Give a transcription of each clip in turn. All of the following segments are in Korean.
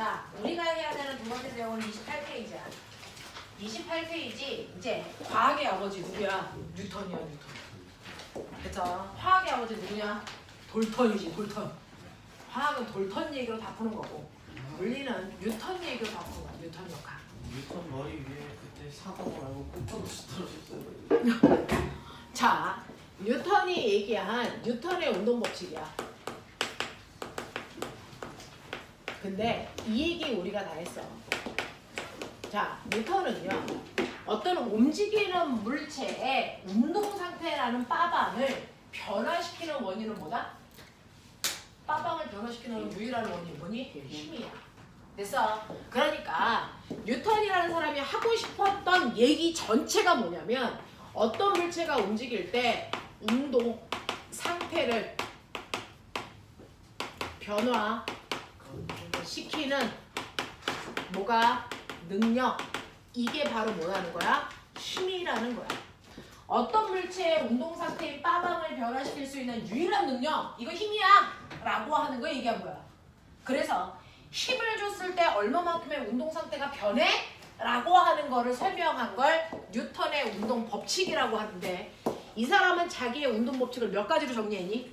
자, 우리가 해야 되는 두 번째 내용은 28페이지야. 28페이지 이제 과학의 아버지 누구야? 뉴턴이야, 뉴턴. 그쵸? 화학의 아버지 누구냐? 돌턴이지, 돌턴. 화학은 돌턴 얘기로 다 푸는 거고 물리는 뉴턴 얘기로 다 푸는 거야, 뉴턴 역학. 뉴턴 머리 위에 그때 사과를 알고 꽂아서 떨어졌어요. 자, 뉴턴이 얘기한 뉴턴의 운동 법칙이야. 근데 이 얘기 우리가 다 했어. 자, 뉴턴은요, 어떤 움직이는 물체의 운동 상태라는 빠방을 변화시키는 원인은 뭐다? 빠방을 변화시키는 유일한 원인이 뭐니? 힘이야. 됐어? 그러니까 뉴턴이라는 사람이 하고 싶었던 얘기 전체가 뭐냐면 어떤 물체가 움직일 때 운동 상태를 변화시키는 뭐가? 능력. 이게 바로 뭐라는 거야? 힘이라는 거야. 어떤 물체의 운동 상태의 빠방을 변화시킬 수 있는 유일한 능력, 이거 힘이야 라고 하는 거 얘기한 거야. 그래서 힘을 줬을 때 얼마만큼의 운동 상태가 변해? 라고 하는 거를 설명한 걸 뉴턴의 운동 법칙이라고 하는데 이 사람은 자기의 운동 법칙을 몇 가지로 정리했니?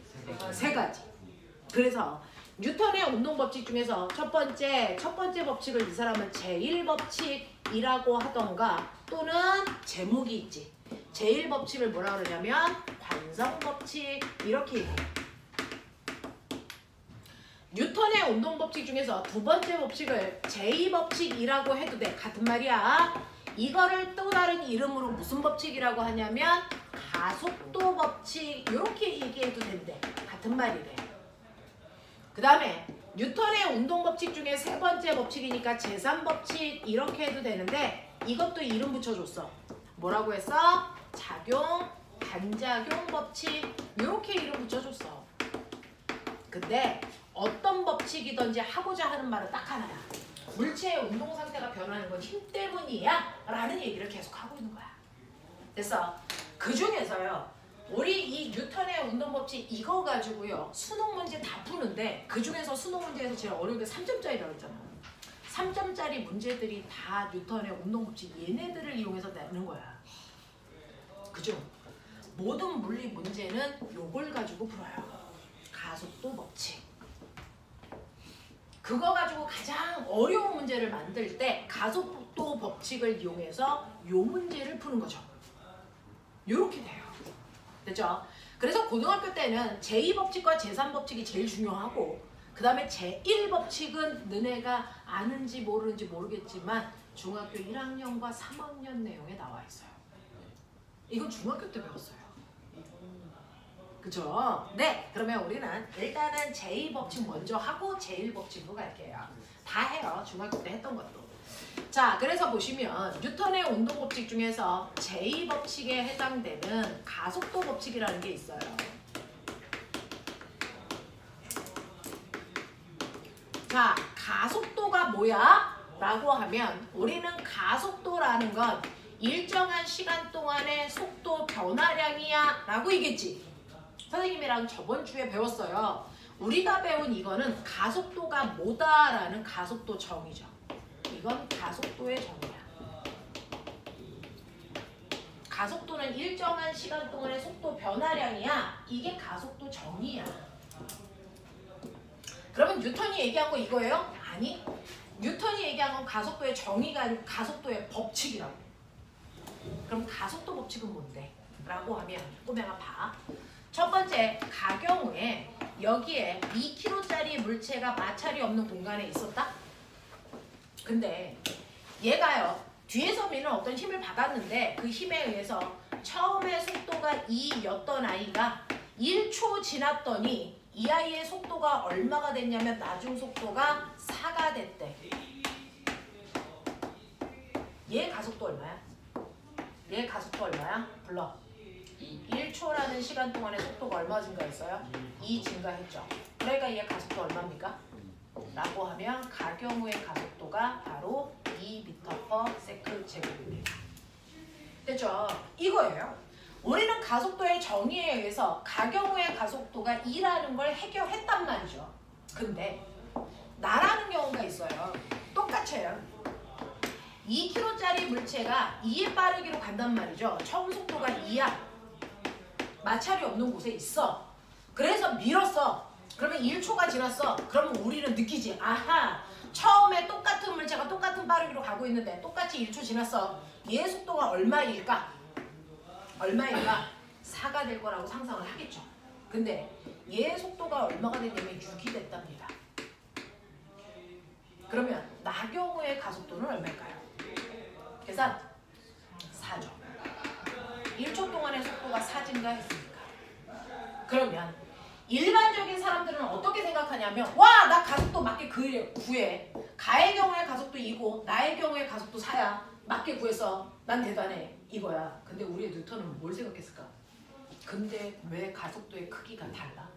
세 가지. 그래서 뉴턴의 운동 법칙 중에서 첫 번째 법칙을 이 사람은 제1법칙이라고 하던가 또는 제목이 있지. 제1법칙을 뭐라 그러냐면 관성법칙 이렇게 얘기해. 뉴턴의 운동 법칙 중에서 두 번째 법칙을 제2법칙이라고 해도 돼. 같은 말이야. 이거를 또 다른 이름으로 무슨 법칙이라고 하냐면 가속도 법칙 이렇게 얘기해도 된대. 같은 말이래. 그 다음에 뉴턴의 운동 법칙 중에 세 번째 법칙이니까 제3법칙 이렇게 해도 되는데 이것도 이름 붙여줬어. 뭐라고 했어? 작용, 반작용 법칙 이렇게 이름 붙여줬어. 근데 어떤 법칙이든지 하고자 하는 말은 딱 하나야. 물체의 운동 상태가 변하는 건 힘 때문이야 라는 얘기를 계속 하고 있는 거야. 됐어? 그 중에서요. 우리 이 뉴턴의 운동 법칙 이거 가지고요. 수능 문제 다 푸는데 그 중에서 수능 문제에서 제일 어려운 게 3점짜리라고 했잖아. 3점짜리 문제들이 다 뉴턴의 운동 법칙 얘네들을 이용해서 내는 거야. 그죠? 모든 물리 문제는 요걸 가지고 풀어요. 가속도 법칙. 그거 가지고 가장 어려운 문제를 만들 때 가속도 법칙을 이용해서 요 문제를 푸는 거죠. 요렇게 돼요. 됐죠? 그래서 고등학교 때는 제2법칙과 제3법칙이 제일 중요하고 그 다음에 제1법칙은 너네가 아는지 모르는지 모르겠지만 중학교 1학년과 3학년 내용에 나와 있어요. 이건 중학교 때 배웠어요. 그죠? 네, 그러면 우리는 일단은 제2법칙 먼저 하고 제1법칙으로 갈게요. 다 해요. 중학교 때 했던 것도. 자, 그래서 보시면 뉴턴의 운동 법칙 중에서 제2법칙에 해당되는 가속도 법칙이라는 게 있어요. 자, 가속도가 뭐야? 라고 하면 우리는 가속도라는 건 일정한 시간 동안의 속도 변화량이야 라고 얘기했지. 선생님이랑 저번 주에 배웠어요. 우리가 배운 이거는 가속도가 뭐다라는 가속도 정의죠. 이건 가속도의 정의야. 가속도는 일정한 시간 동안의 속도 변화량이야. 이게 가속도 정의야. 그러면 뉴턴이 얘기한 거 이거예요? 아니. 뉴턴이 얘기한 건 가속도의 정의가 아니고 가속도의 법칙이라고. 그럼 가속도 법칙은 뭔데? 라고 하면 꼬맹아 봐. 첫 번째, 가경우에 여기에 2kg짜리 물체가 마찰이 없는 공간에 있었다? 근데 얘가요. 뒤에서 미는 어떤 힘을 받았는데 그 힘에 의해서 처음에 속도가 2였던 아이가 1초 지났더니 이 아이의 속도가 얼마가 됐냐면 나중 속도가 4가 됐대. 얘 가속도 얼마야? 얘 가속도 얼마야? 불러. 1초라는 시간 동안의 속도가 얼마 증가했어요? 2 증가했죠. 그러니까 얘 가속도 얼마입니까? 라고 하면 가경우의 가속도가 바로 2m/s 제곱입니다. 됐죠? 이거예요. 우리는 가속도의 정의에 의해서 가경우의 가속도가 2라는 걸 해결했단 말이죠. 근데 나라는 경우 경우가 있어요. 똑같아요. 2km짜리 물체가 2의 빠르기로 간단 말이죠. 처음 속도가 2야. 마찰이 없는 곳에 있어. 그래서 밀었어. 그러면 1초가 지났어. 그러면 우리는 느끼지. 아하, 처음에 똑같은 물체가 똑같은 빠르기로 가고 있는데 똑같이 1초 지났어. 얘 속도가 얼마일까? 얼마일까? 4가 될 거라고 상상을 하겠죠. 근데 얘 속도가 얼마가 됐냐면 6이 됐답니다. 그러면 나 경우의 가속도는 얼마일까요? 계산 4죠. 1초 동안의 속도가 4 증가했으니까. 그러면 일반적인 사람들은 어떻게 생각하냐면 와, 나 가속도 맞게 구해. 가의 경우에 가속도 2고 나의 경우에 가속도 4야. 맞게 구해서 난 대단해. 이거야. 근데 우리의 뉴턴은 뭘 생각했을까? 근데 왜 가속도의 크기가 달라?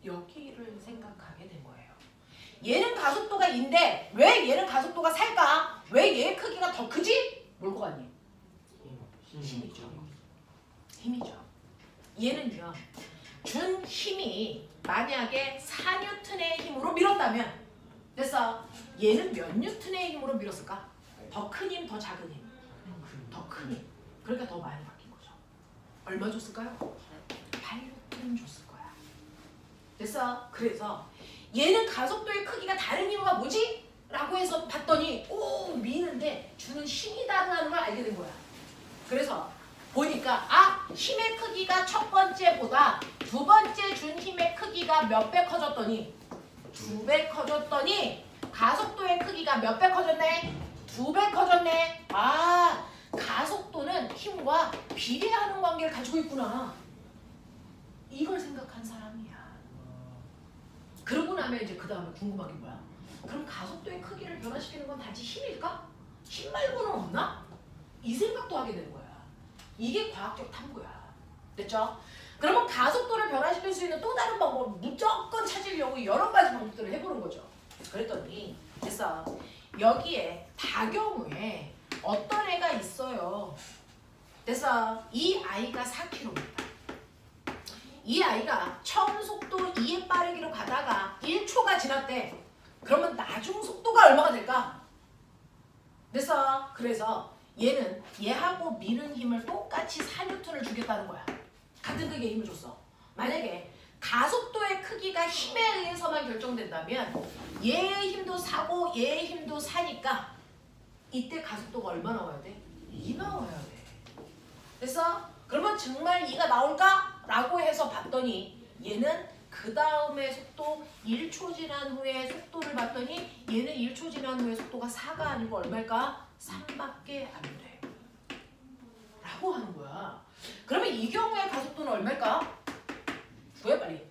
여기를 생각하게 된 거예요. 얘는 가속도가 2인데 왜 얘는 가속도가 4일까? 왜 얘의 크기가 더 크지? 뭘 것 같니? 힘이죠. 힘이죠. 얘는요. 준 힘이 만약에 4N의 힘으로 밀었다면 됐어. 얘는 몇 뉴턴의 힘으로 밀었을까? 더 큰 힘, 더 작은 힘? 더 큰 힘. 그러니까 더 많이 바뀐 거죠. 얼마 줬을까요? 8뉴턴 줬을 거야. 됐어. 그래서 얘는 가속도의 크기가 다른 이유가 뭐지? 라고 해서 봤더니 오, 미는데 주는 힘이 다르다는 걸 알게 된 거야. 그래서 보니까 아, 힘의 크기가 첫 번째보다 두 번째 준 힘의 크기가 몇 배 커졌더니 2배 커졌더니 가속도의 크기가 몇 배 커졌네? 2배 커졌네. 아, 가속도는 힘과 비례하는 관계를 가지고 있구나. 이걸 생각한 사람이야. 그러고 나면 이제 그 다음에 궁금한 게 뭐야? 그럼 가속도의 크기를 변화시키는 건 단지 힘일까? 힘 말고는 없나? 이 생각도 하게 되는 거야. 이게 과학적 탐구야. 됐죠? 그러면 가속도를 변화시킬 수 있는 또 다른 방법, 무조건 찾으려고 여러 가지 방법들을 해보는 거죠. 그랬더니 됐어. 여기에 다경우에 어떤 애가 있어요. 됐어. 이 아이가 4km. 이 아이가 처음 속도 2의 빠르기로 가다가 1초가 지났대. 그러면 나중 속도가 얼마가 될까? 됐어. 그래서 얘는 얘하고 미는 힘을 똑같이 4N을 주겠다는 거야. 같은 크기의 힘을 줬어. 만약에 가속도의 크기가 힘에 의해서만 결정된다면 얘의 힘도 4고 얘의 힘도 4니까 이때 가속도가 얼마 나와야 돼? 2 나와야 돼. 됐어? 그러면 정말 2가 나올까? 라고 해서 봤더니 얘는 그 다음에 속도 1초 지난 후에 속도를 봤더니 얘는 1초 지난 후에 속도가 4가 아니고 얼마일까? 3밖에 안 돼. 라고 하는 거야. 그러면 이 경우에 가속도는 얼마일까? 구해 빨리.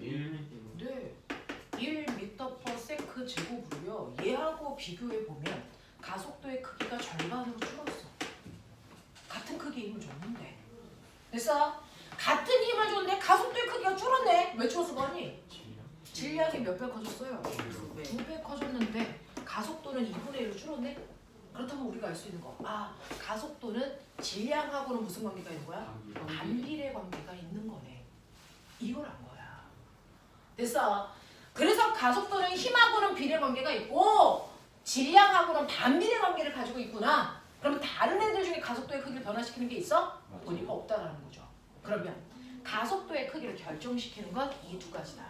1m. 네. 1m/s 제곱으로요. 얘하고 비교해 보면 가속도의 크기가 절반으로 줄었어. 같은 크기의 힘을 줬는데. 됐어? 같은 힘을 줬는데 가속도의 크기가 줄었네. 왜 줄었을 거 아니? 질량이 몇 배 커졌어요? 2배 커졌는데 가속도는 2분의 1로 줄었네? 그렇다면 우리가 알 수 있는 거. 아, 가속도는 질량하고는 무슨 관계가 있는 거야? 반비례 관계가 있는 거네. 이걸 안 거야. 됐어? 그래서 가속도는 힘하고는 비례 관계가 있고 질량하고는 반비례 관계를 가지고 있구나. 그러면 다른 애들 중에 가속도의 크기를 변화시키는 게 있어? 보니까 없다라는 거죠. 그러면 가속도의 크기를 결정시키는 건 이 두 가지다.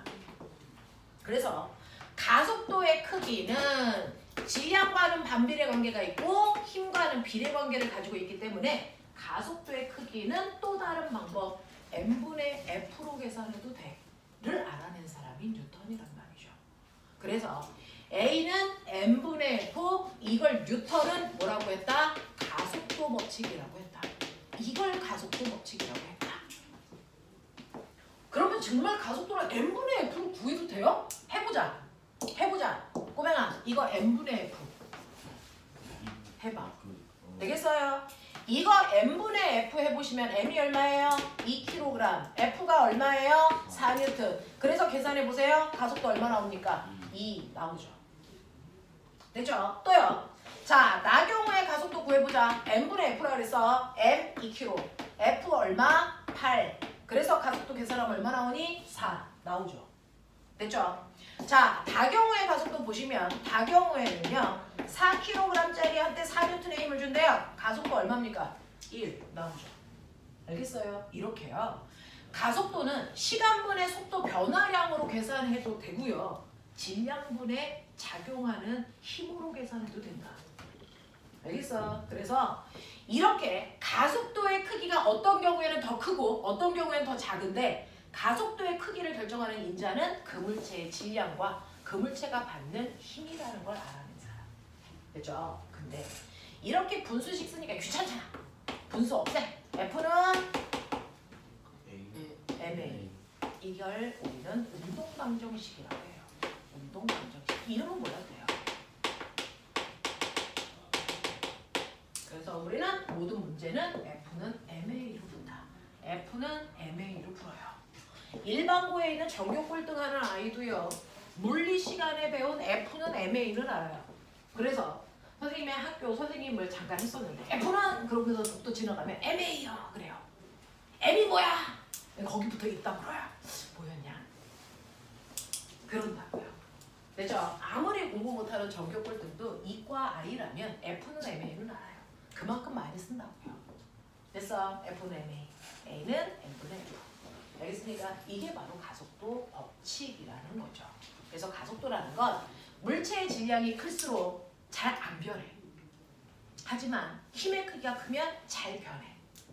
그래서 가속도의 크기는 질량과는 반비례 관계가 있고 힘과는 비례 관계를 가지고 있기 때문에 가속도의 크기는 또 다른 방법 n분의 f로 계산해도 돼를 알아낸 사람이 뉴턴이란 말이죠. 그래서 A는 n분의 f, 이걸 뉴턴은 뭐라고 했다? 가속도 법칙이라고 했다. 이걸 가속도 법칙이라고 했다. 그러면 정말 가속도를 n분의 f로 구해도 돼요? 해보자. 꼬맹아, 이거 n분의 f 해봐. 되겠어요? 이거 n분의 f 해보시면 m이 얼마예요? 2kg. f가 얼마예요? 4N. 그래서 계산해보세요. 가속도 얼마 나옵니까? 2 나오죠. 됐죠? 또요. 자, 나 경우에 가속도 구해보자. n분의 f라 그랬어. m 2kg. f 얼마? 8. 그래서 가속도 계산하면 얼마 나오니? 4 나오죠. 됐죠? 자, 다경우의 가속도 보시면 다경우에는요 4kg짜리 한테 4N의 힘을 준대요. 가속도 얼마입니까? 1 나오죠. 알겠어요? 이렇게요. 가속도는 시간분의 속도 변화량으로 계산해도 되고요. 질량분에 작용하는 힘으로 계산해도 된다. 알겠어? 그래서 이렇게 가속도의 크기가 어떤 경우에는 더 크고 어떤 경우에는 더 작은데 가속도의 크기를 결정하는 인자는 그 물체의 질량과 그 물체가 받는 힘이라는 걸 알아낸 사람. 됐죠? 근데 이렇게 분수식 쓰니까 귀찮잖아. 분수 없애. F는 MA. 이걸 우리는 운동방정식이라고 해요. 운동방정식. 이름은 몰라도 돼요. 그래서 우리는 모든 문제는 F는 MA로 푼다. F는 MA로 풀어요. 일반고에 있는 전교 꼴등하는 아이도요. 물리 시간에 배운 F는 MA는 알아요. 그래서 선생님의 학교 선생님을 잠깐 했었는데 F는 그러면서 또 지나가면 MA요. 그래요. M이 뭐야? 거기 붙어 있다 물어요. 뭐였냐? 그런다고요. 됐죠? 아무리 공부 못하는 전교 꼴등도 이과 I라면 F는 MA는 알아요. 그만큼 많이 쓴다고요. 됐어? F는 MA, A는 M분의 F. 알겠습니까? 이게 바로 가속도 법칙이라는 거죠. 그래서 가속도라는 건 물체의 질량이 클수록 잘 안 변해. 하지만 힘의 크기가 크면 잘 변해.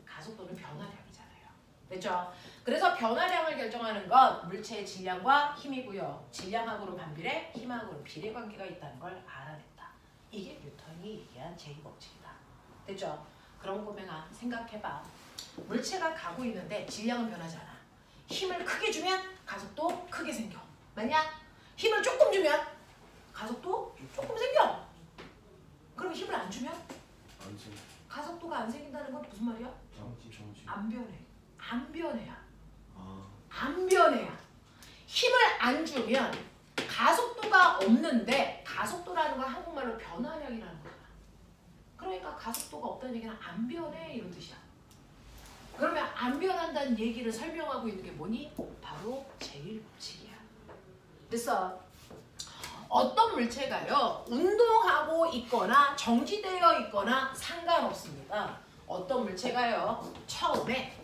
가속도는 변화량이잖아요. 됐죠? 그래서 변화량을 결정하는 건 물체의 질량과 힘이고요. 질량하고는 반비례, 힘하고는 비례 관계가 있다는 걸 알아냈다. 이게 뉴턴이 얘기한 제2법칙이다. 됐죠? 그런 거면 생각해봐. 물체가 가고 있는데 질량은 변하지 않아. 힘을 크게 주면 가속도 크게 생겨. 만약 힘을 조금 주면 가속도 조금 생겨. 그럼 힘을 안 주면 가속도가 안 생긴다는 건 무슨 말이야? 안 변해. 안 변해야. 안 변해야. 힘을 안 주면 가속도가 없는데 가속도라는 건 한국말로 변화량이라는 거야. 그러니까 가속도가 없다는 얘기는 안 변해 이런 뜻이야. 그러면 안 변한다는 얘기를 설명하고 있는 게 뭐니? 바로 제1법칙이야. 그래서 어떤 물체가요 운동하고 있거나 정지되어 있거나 상관없습니다. 어떤 물체가요 처음에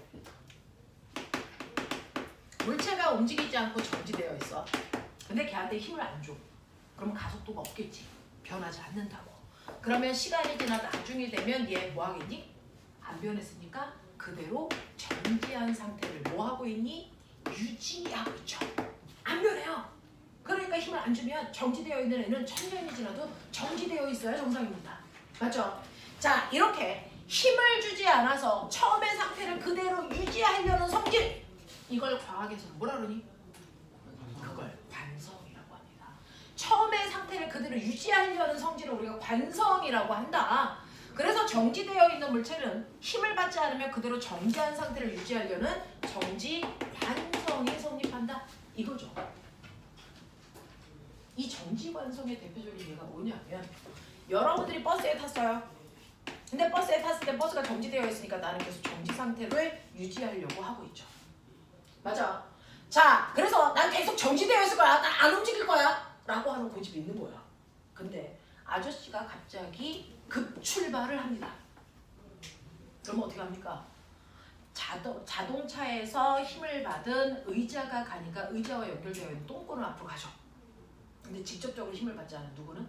물체가 움직이지 않고 정지되어 있어. 근데 걔한테 힘을 안 줘. 그러면 가속도가 없겠지. 변하지 않는다고. 그러면 시간이 지나 나중이 되면 얘 뭐 하겠니? 안 변했으니까 그대로 정지한 상태를 뭐 하고 있니? 유지하고 있죠. 안 변해요. 그러니까 힘을 안 주면 정지되어 있는 애는 1000년이 지나도 정지되어 있어야 정상입니다. 맞죠? 자, 이렇게 힘을 주지 않아서 처음의 상태를 그대로 유지하려는 성질, 이걸 과학에서는 뭐라 그러니? 그걸 관성이라고 합니다. 처음의 상태를 그대로 유지하려는 성질을 우리가 관성이라고 한다. 그래서 정지되어 있는 물체는 힘을 받지 않으면 그대로 정지한 상태를 유지하려는 정지 관성이 성립한다. 이거죠. 이 정지 관성의 대표적인 예가 뭐냐면 여러분들이 버스에 탔어요. 근데 버스에 탔을 때 버스가 정지되어 있으니까 나는 계속 정지 상태를 유지하려고 하고 있죠. 맞아. 자, 그래서 난 계속 정지되어 있을 거야. 난 안 움직일 거야. 라고 하는 고집이 있는 거야. 근데 아저씨가 갑자기 급출발을 합니다. 그러면 어떻게 합니까? 자동차에서 힘을 받은 의자가 가니까 의자와 연결되어 있는 똥꼬는 앞으로 가죠. 근데 직접적으로 힘을 받지 않은 누구는?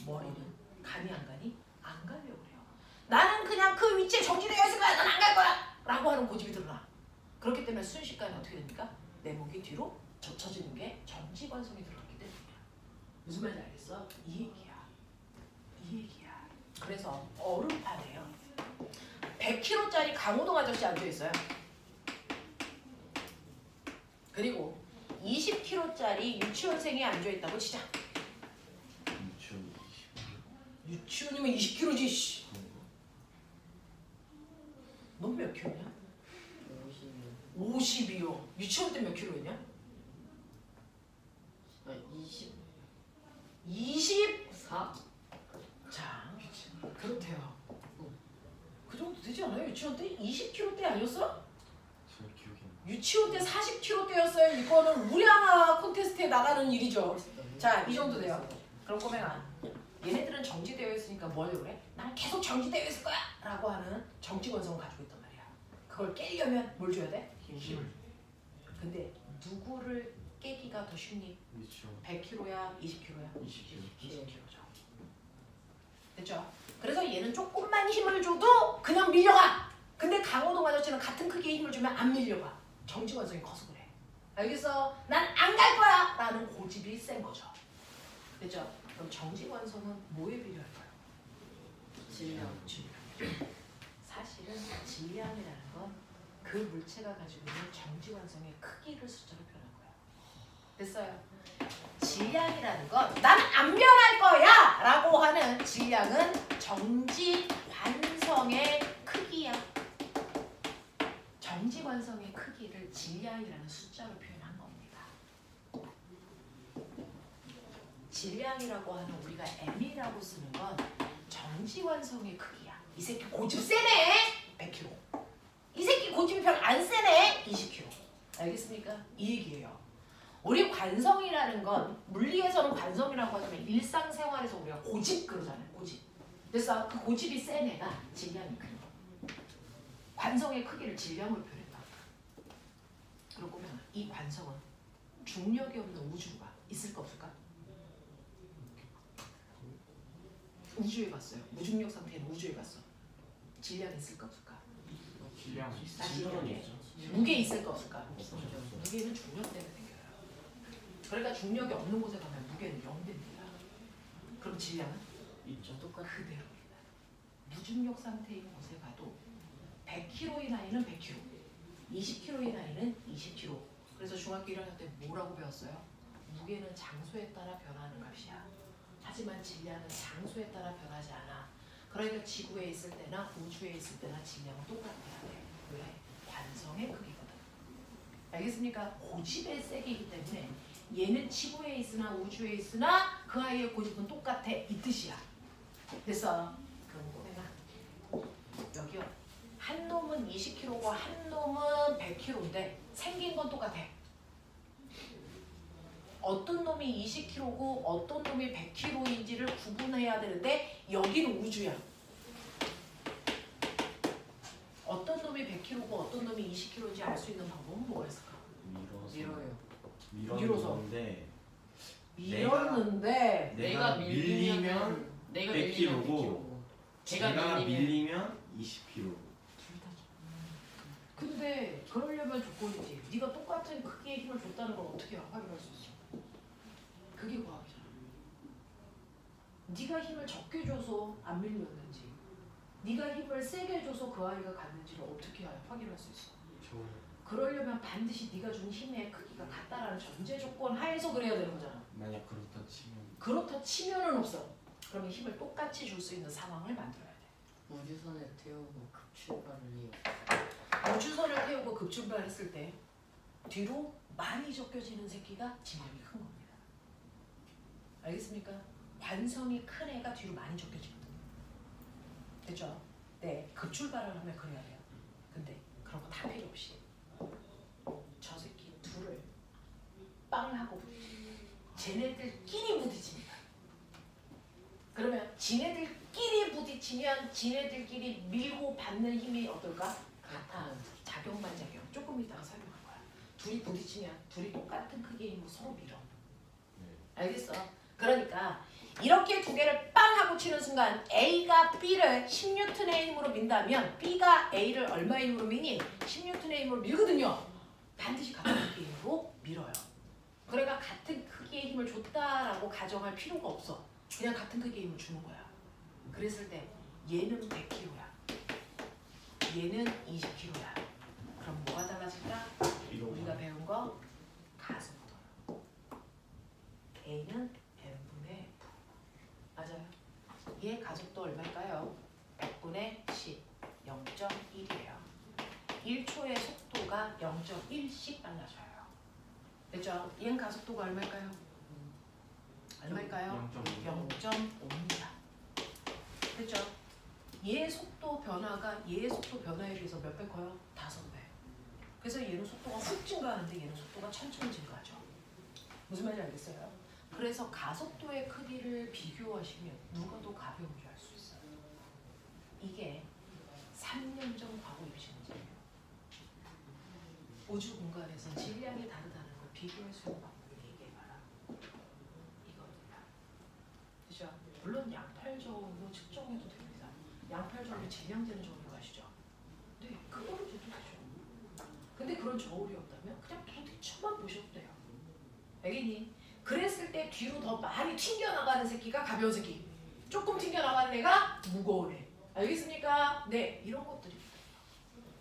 머리는 가니 안 가니? 안 가려고 그래요. 나는 그냥 그 위치에 정지되어 있을 거야. 난 안 갈 거야. 라고 하는 고집이 드러나. 그렇기 때문에 순식간에 어떻게 됩니까? 내 목이 뒤로 젖혀지는 게 정지관성이 들어갔기 때문이야. 무슨 말인지 알겠어? 이 얘기야. 이 얘기야. 그래서 얼음판에요. 100kg짜리 강호동 아저씨 앉아있어요. 그리고 20kg짜리 유치원생이 앉아있다고 치자. 유치원이면 20kg지. 씨. 넌 몇 킬로냐? 50이요. 유치원 때 몇 킬로였냐? 24? 자, 그렇대요. 그 정도 되지 않아요? 유치원 때 20kg 대 아니었어? 유치원 때 40kg 대였어요. 이거는 우량아 콘텐츠 테스트에 나가는 일이죠. 자, 이 정도 돼요. 그럼 꼬맹아, 얘네들은 정지되어 있으니까 뭘 그래? 나는 계속 정지되어 있을 거야! 라고 하는 정지관성을 가지고 있단 말이야. 그걸 깨려면 뭘 줘야 돼? 힘을. 근데 누구를 깨기가 더 쉽니? 그렇죠. 100kg야? 20kg야? 20kg. 20kg죠. 됐죠? 그래서 얘는 조금만 힘을 줘도 그냥 밀려가! 근데 강호동 아저씨는 같은 크기의 힘을 주면 안 밀려가. 정지관성이 커서 그래. 알겠어? 난 안 갈 거야! 라는 고집이 센 거죠. 됐죠? 그럼 정지관성은 뭐에 비례할까요? 질량. 사실은 질량이라는 건 그 물체가 가지고 있는 정지관성의 크기를 숫자로 표현한 거예요. 됐어요? 질량이라는 건 난 안 변할 거야! 라고 하는 질량은 정지관성의 크기야. 정지관성의 크기를 질량이라는 숫자로 표현한 겁니다. 질량이라고 하는 우리가 M이라고 쓰는 건 정지관성의 크기야. 이 새끼 고집 세네! 100kg. 이 새끼 고집이 별로 안 세네! 20kg. 알겠습니까? 이 얘기예요. 우리 관성이라는 건 물리에서는 관성이라고 하지만 일상생활에서 우리가 고집 그러잖아요. 고집. 그래서 그 고집이 센 애가 질량이 큰 거. 관성의 크기를 질량으로 표현했다. 그러고 보면 이 관성은 중력이 없는 우주가 있을까 없을까? 우주에 갔어요. 무중력 상태는 우주에 갔어. 질량이 있을까 없을까? 질량. 다시 얘기해. 무게 있을까 없을까? 무게는 중력 때문에 생겨요. 그러니까 중력이 없는 곳에 가면 무게는 0 됩니다. 그럼 질량은? 있죠. 똑같은 그대로입니다. 무중력 상태인 곳에 가도 100kg의 나이는 100kg, 20kg의 나이는 20kg. 그래서 중학교 1학년 때 뭐라고 배웠어요? 무게는 장소에 따라 변하는 값이야. 하지만 질량은 장소에 따라 변하지 않아. 그러니까 지구에 있을 때나 우주에 있을 때나 질량은 똑같아야 돼. 왜? 관성의 크기거든. 알겠습니까? 고집의 세기이기 때문에 얘는 지구에 있으나 우주에 있으나 그 아이의 고집은 똑같아. 이 뜻이야. 그래서 그럼 꼬맹아 여기요. 한 놈은 20kg고 한 놈은 100kg인데 생긴 건 똑같아. 어떤 놈이 20kg고 어떤 놈이 100kg인지를 구분해야 되는데 여기는 우주야. 어떤 놈이 100kg고 어떤 놈이 20kg인지 알 수 있는 방법은 뭐가 있을까? 밀어서. 밀었는데 내가 밀리면 내가 100kg고 제가 밀리면 20kg. 근데 그러려면 조건이지. 네가 똑같은 크기의 힘을 줬다는 걸 어떻게 확인할 수 있어? 그게 과학이잖아. 네가 힘을 적게 줘서 안 밀렸는지 네가 힘을 세게 줘서 그 아이가 갔는지를 어떻게 확인할 수 있어? 그러려면 반드시 네가 준 힘의 크기가 같다라는 전제 조건 하에서 그래야 되는 거잖아. 만약 그렇다 치면은 없어. 그러면 힘을 똑같이 줄 수 있는 상황을 만들어야 돼. 우주선에 태우고 급출발을 해요. 우주선을 태우고 급출발했을 때 뒤로 많이 적혀지는 새끼가 질량이 큰 겁니다. 알겠습니까? 관성이 큰 애가 뒤로 많이 적혀지거든요. 됐죠? 네, 급출발을 하면 그래야 돼요. 근데 그런 거 다 필요 없이 저 새끼 둘을 빵 하고 쟤네들끼리 부딪힙니다. 그러면 지네들끼리 부딪히면 지네들끼리 밀고 받는 힘이 어떨까? 같아. 작용반작용. 조금 이따가 설명할 거야. 둘이 부딪히면 둘이 똑같은 크기의 힘으로 서로 밀어. 알겠어? 그러니까 이렇게 두 개를 빵 하고 치는 순간 A가 B를 10N의 힘으로 민다면 B가 A를 얼마의 힘으로 미니? 10N의 힘으로 밀거든요. 반드시 같은 크기의 힘으로 밀어요. 그러니까 같은 크기의 힘을 줬다라고 가정할 필요가 없어. 그냥 같은 크기의 힘을 주는 거야. 그랬을 때 얘는 100kg야. 얘는 20kg야. 그럼 뭐가 달라질까? 우리가 배운 거 가속도. A는 n분의 F. 맞아요. 얘 가속도 얼마일까요? 100분의 10, 0.1이에요. 1초의 속도가 0.1씩 빨라져요. 됐죠? 얘는 가속도가 얼마일까요? 얼마일까요? 0.5입니다. 됐죠? 얘의 속도 변화가 얘의 속도 변화에 비해서 몇 배 커요? 5배. 그래서 얘는 속도가 훅 증가하는데 얘는 속도가 천천히 증가하죠. 무슨 말인지 알겠어요? 그래서 가속도의 크기를 비교하시면 누가 더 가벼운 줄 알 수 있어요. 이게 3년 전 과거 입시 문제예요. 우주 공간에서 질량이 다르다는 걸 비교할 수 있는 방법을 얘기해봐라. 이겁니다. 그죠? 물론 양팔절로 측정해도 됩니다. 양팔절로 질량되는 저울을 아시죠? 네, 그거를 줘도 되죠. 근데 그런 저울이 없다면 그냥 도대체만 보셔도 돼요. 알겠니? 그랬을 때 뒤로 더 많이 튕겨나가는 새끼가 가벼운 새끼, 조금 튕겨나가는 애가 무거운 애. 알겠습니까? 네, 이런 것들이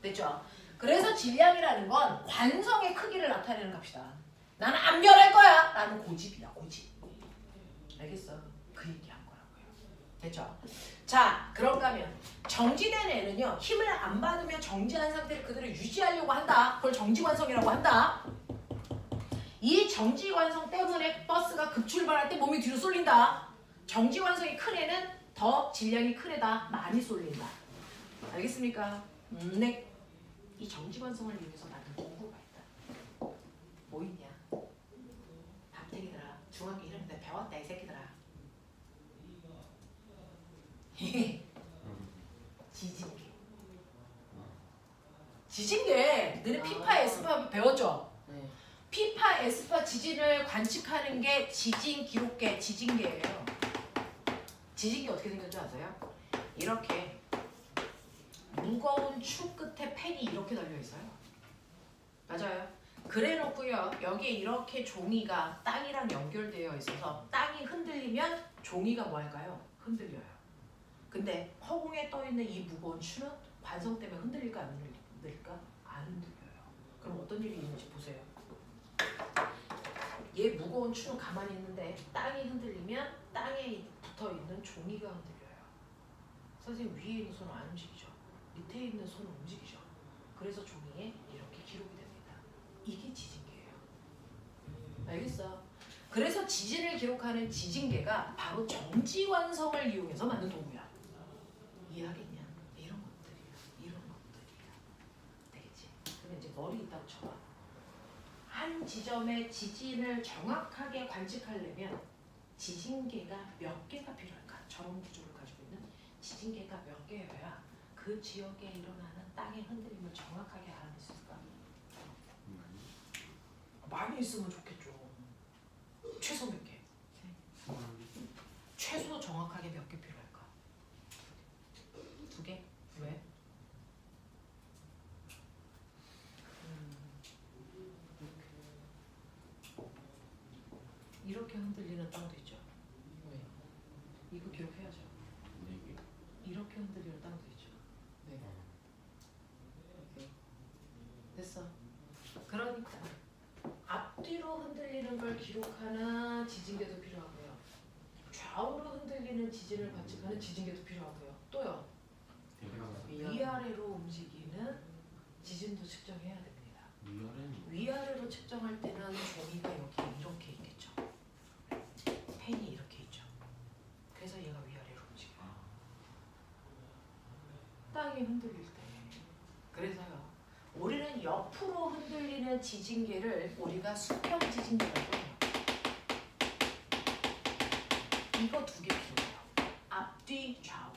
됐죠? 그래서 질량이라는 건 관성의 크기를 나타내는 값이다. 나는 안 변할 거야 라는 고집이야, 고집. 알겠어? 그 얘기한 거라고요. 됐죠? 자, 그런가 하면 정지된 애는요, 힘을 안 받으면 정지한 상태를 그대로 유지하려고 한다. 그걸 정지관성이라고 한다. 이 정지관성 때문에 버스가 급출발할 때 몸이 뒤로 쏠린다. 정지관성이 큰 애는 더 질량이 큰 애다. 많이 쏠린다. 알겠습니까? 네. 이 정지관성을 이용해서 만든 공부가 있다. 뭐 있냐? 밥탱이들아. 중학교 1학년 때 배웠다 이 새끼들아. 지진계. 지진계. 너네 피파 에스파 배웠죠? 네. 피파 에스파 지진을 관측하는 게 지진 기록계, 지진계예요. 지진계 어떻게 생겼는지 아세요? 이렇게 무거운 추 끝에 펜이 이렇게 달려 있어요. 맞아요. 그래 놓고요, 여기에 이렇게 종이가 땅이랑 연결되어 있어서 땅이 흔들리면 종이가 뭐 할까요? 흔들려요. 근데 허공에 떠 있는 이 무거운 추는 관성 때문에 흔들릴까 안 흔들릴까? 안 흔들려요. 그럼 어떤 일이 있는지 보세요. 얘 무거운 추는 가만히 있는데 땅이 흔들리면 땅에 붙어있는 종이가 흔들려요. 선생님, 위에 있는 손은 안 움직이죠. 밑에 있는 손은 움직이죠. 그래서 종이에 이렇게 기록이 됩니다. 이게 지진계예요. 알겠어? 그래서 지진을 기록하는 지진계가 바로 정지관성을 이용해서 만든 도구야. 이해하겠냐? 이런 것들이야. 이런 것들이야. 되겠지? 그럼 이제 머리 있다고 쳐봐. 한 지점의 지진을 정확하게 관측하려면 지진계가 몇 개가 필요할까? 저런 구조를 가지고 있는 지진계가 몇 개여야 그 지역에 일어나는 땅의 흔들림을 정확하게 알아낼 수 있을까? 많이 있으면 좋겠죠. 최소 몇 개? 최소 정확하게 몇 개 필요할까? 2개? 왜? 이렇게 흔들리는 땅도 있죠. 네. 이거 기록해야죠. 이렇게 흔들리는 땅도 있죠. 네. 됐어. 그러니까 앞뒤로 흔들리는 걸 기록하는 지진계도 필요하고요. 좌우로 흔들리는 지진을 관측하는 지진계도 필요하고요. 또요. 위아래로 움직이는 지진도 측정해야 됩니다. 위아래로 측정할 때는 종이가 여기 이렇게 있겠죠. 펜이 이렇게 있죠. 그래서 얘가 위아래로 움직여요. 땅이 흔들릴 때. 그래서요, 우리는 옆으로 흔들리는 지진계를 우리가 수평 지진계라고 해요. 이거 2개 필요해요. 앞뒤 좌우.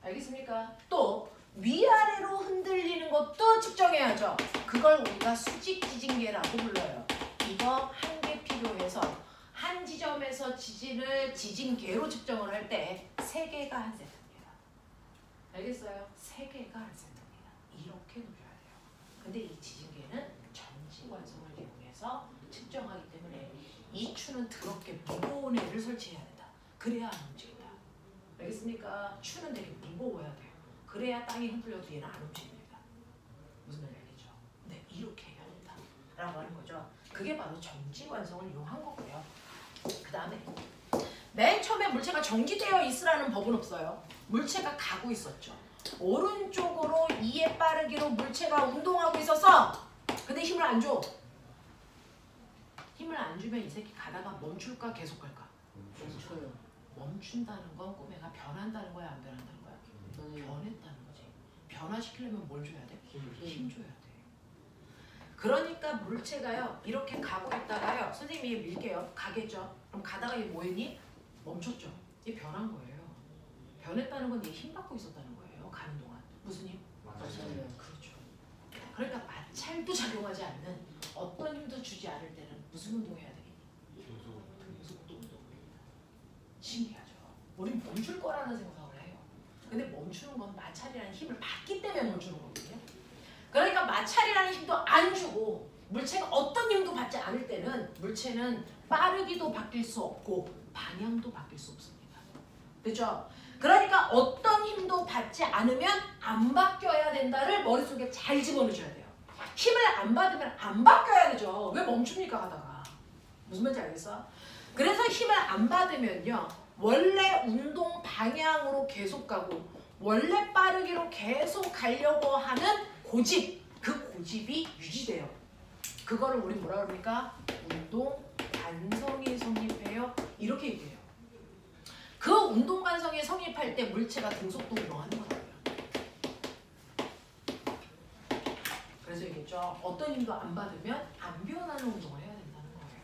알겠습니까? 또 위아래로 흔들리는 것도 측정해야죠. 그걸 우리가 수직 지진계라고 불러요. 이거 1개 필요해서 한 지점에서 지진을 지진계로 측정을 할 때 3개가 한 세트입니다. 알겠어요? 3개가 한 세트입니다. 이렇게 놓여야 돼요. 근데 이 지진계는 정지관성을 이용해서 측정하기 때문에 이 추는 더럽게 무거운 애를 설치해야 된다. 그래야 안 움직인다. 알겠습니까? 추는 되게 무거워야 돼요. 그래야 땅이 흔들려도 얘는 안 움직입니다. 무슨 말인지 알겠죠? 네, 이렇게 해야 된다 라고 하는 거죠. 그게 바로 정지관성을 이용한 거고요. 그 다음에 맨 처음에 물체가 정지되어 있으라는 법은 없어요. 물체가 가고 있었죠. 오른쪽으로 2의 빠르기로 물체가 운동하고 있었어. 근데 힘을 안 줘. 힘을 안 주면 이 새끼 가다가 멈출까 계속 갈까? 멈춰요. 멈춘다는 건 꼬매가 변한다는 거야, 안 변한다는 거야? 변했다는 거지. 변화시키려면 뭘 줘야 돼? 힘 줘야 돼. 그러니까 물체가요 이렇게 가고 있다가요 선생님이 밀게요 가겠죠. 그럼 가다가 얘 뭐했니? 멈췄죠. 얘 변한 거예요. 변했다는 건 얘 힘 받고 있었다는 거예요. 가는 동안 무슨 힘? 맞아요. 그렇죠. 그러니까 마찰도 작용하지 않는 어떤 힘도 주지 않을 때는 무슨 운동해야 되겠니? 등속도 운동입니다. 신기하죠. 우린 멈출 거라는 생각을 해요. 근데 멈추는 건 마찰이라는 힘을 받기 때문에 멈추는 거거든요. 그러니까 마찰이라는 힘도 안 주고 물체가 어떤 힘도 받지 않을 때는 물체는 빠르기도 바뀔 수 없고 방향도 바뀔 수 없습니다. 그렇죠? 그러니까 어떤 힘도 받지 않으면 안 바뀌어야 된다를 머릿속에 잘 집어넣으셔야 돼요. 힘을 안 받으면 안 바뀌어야 되죠. 왜 멈춥니까 하다가. 무슨 말인지 알겠어? 그래서 힘을 안 받으면요. 원래 운동 방향으로 계속 가고 원래 빠르기로 계속 가려고 하는 고집, 그 고집이 유지돼요. 그거를 우리 뭐라 그럽니까? 운동 관성이 성립해요. 이렇게 얘기해요. 그 운동 관성이 성립할 때 물체가 등속도 운동하는 거예요. 그래서 얘기했죠. 어떤 힘도 안 받으면 안 변하는 운동을 해야 된다는 거예요.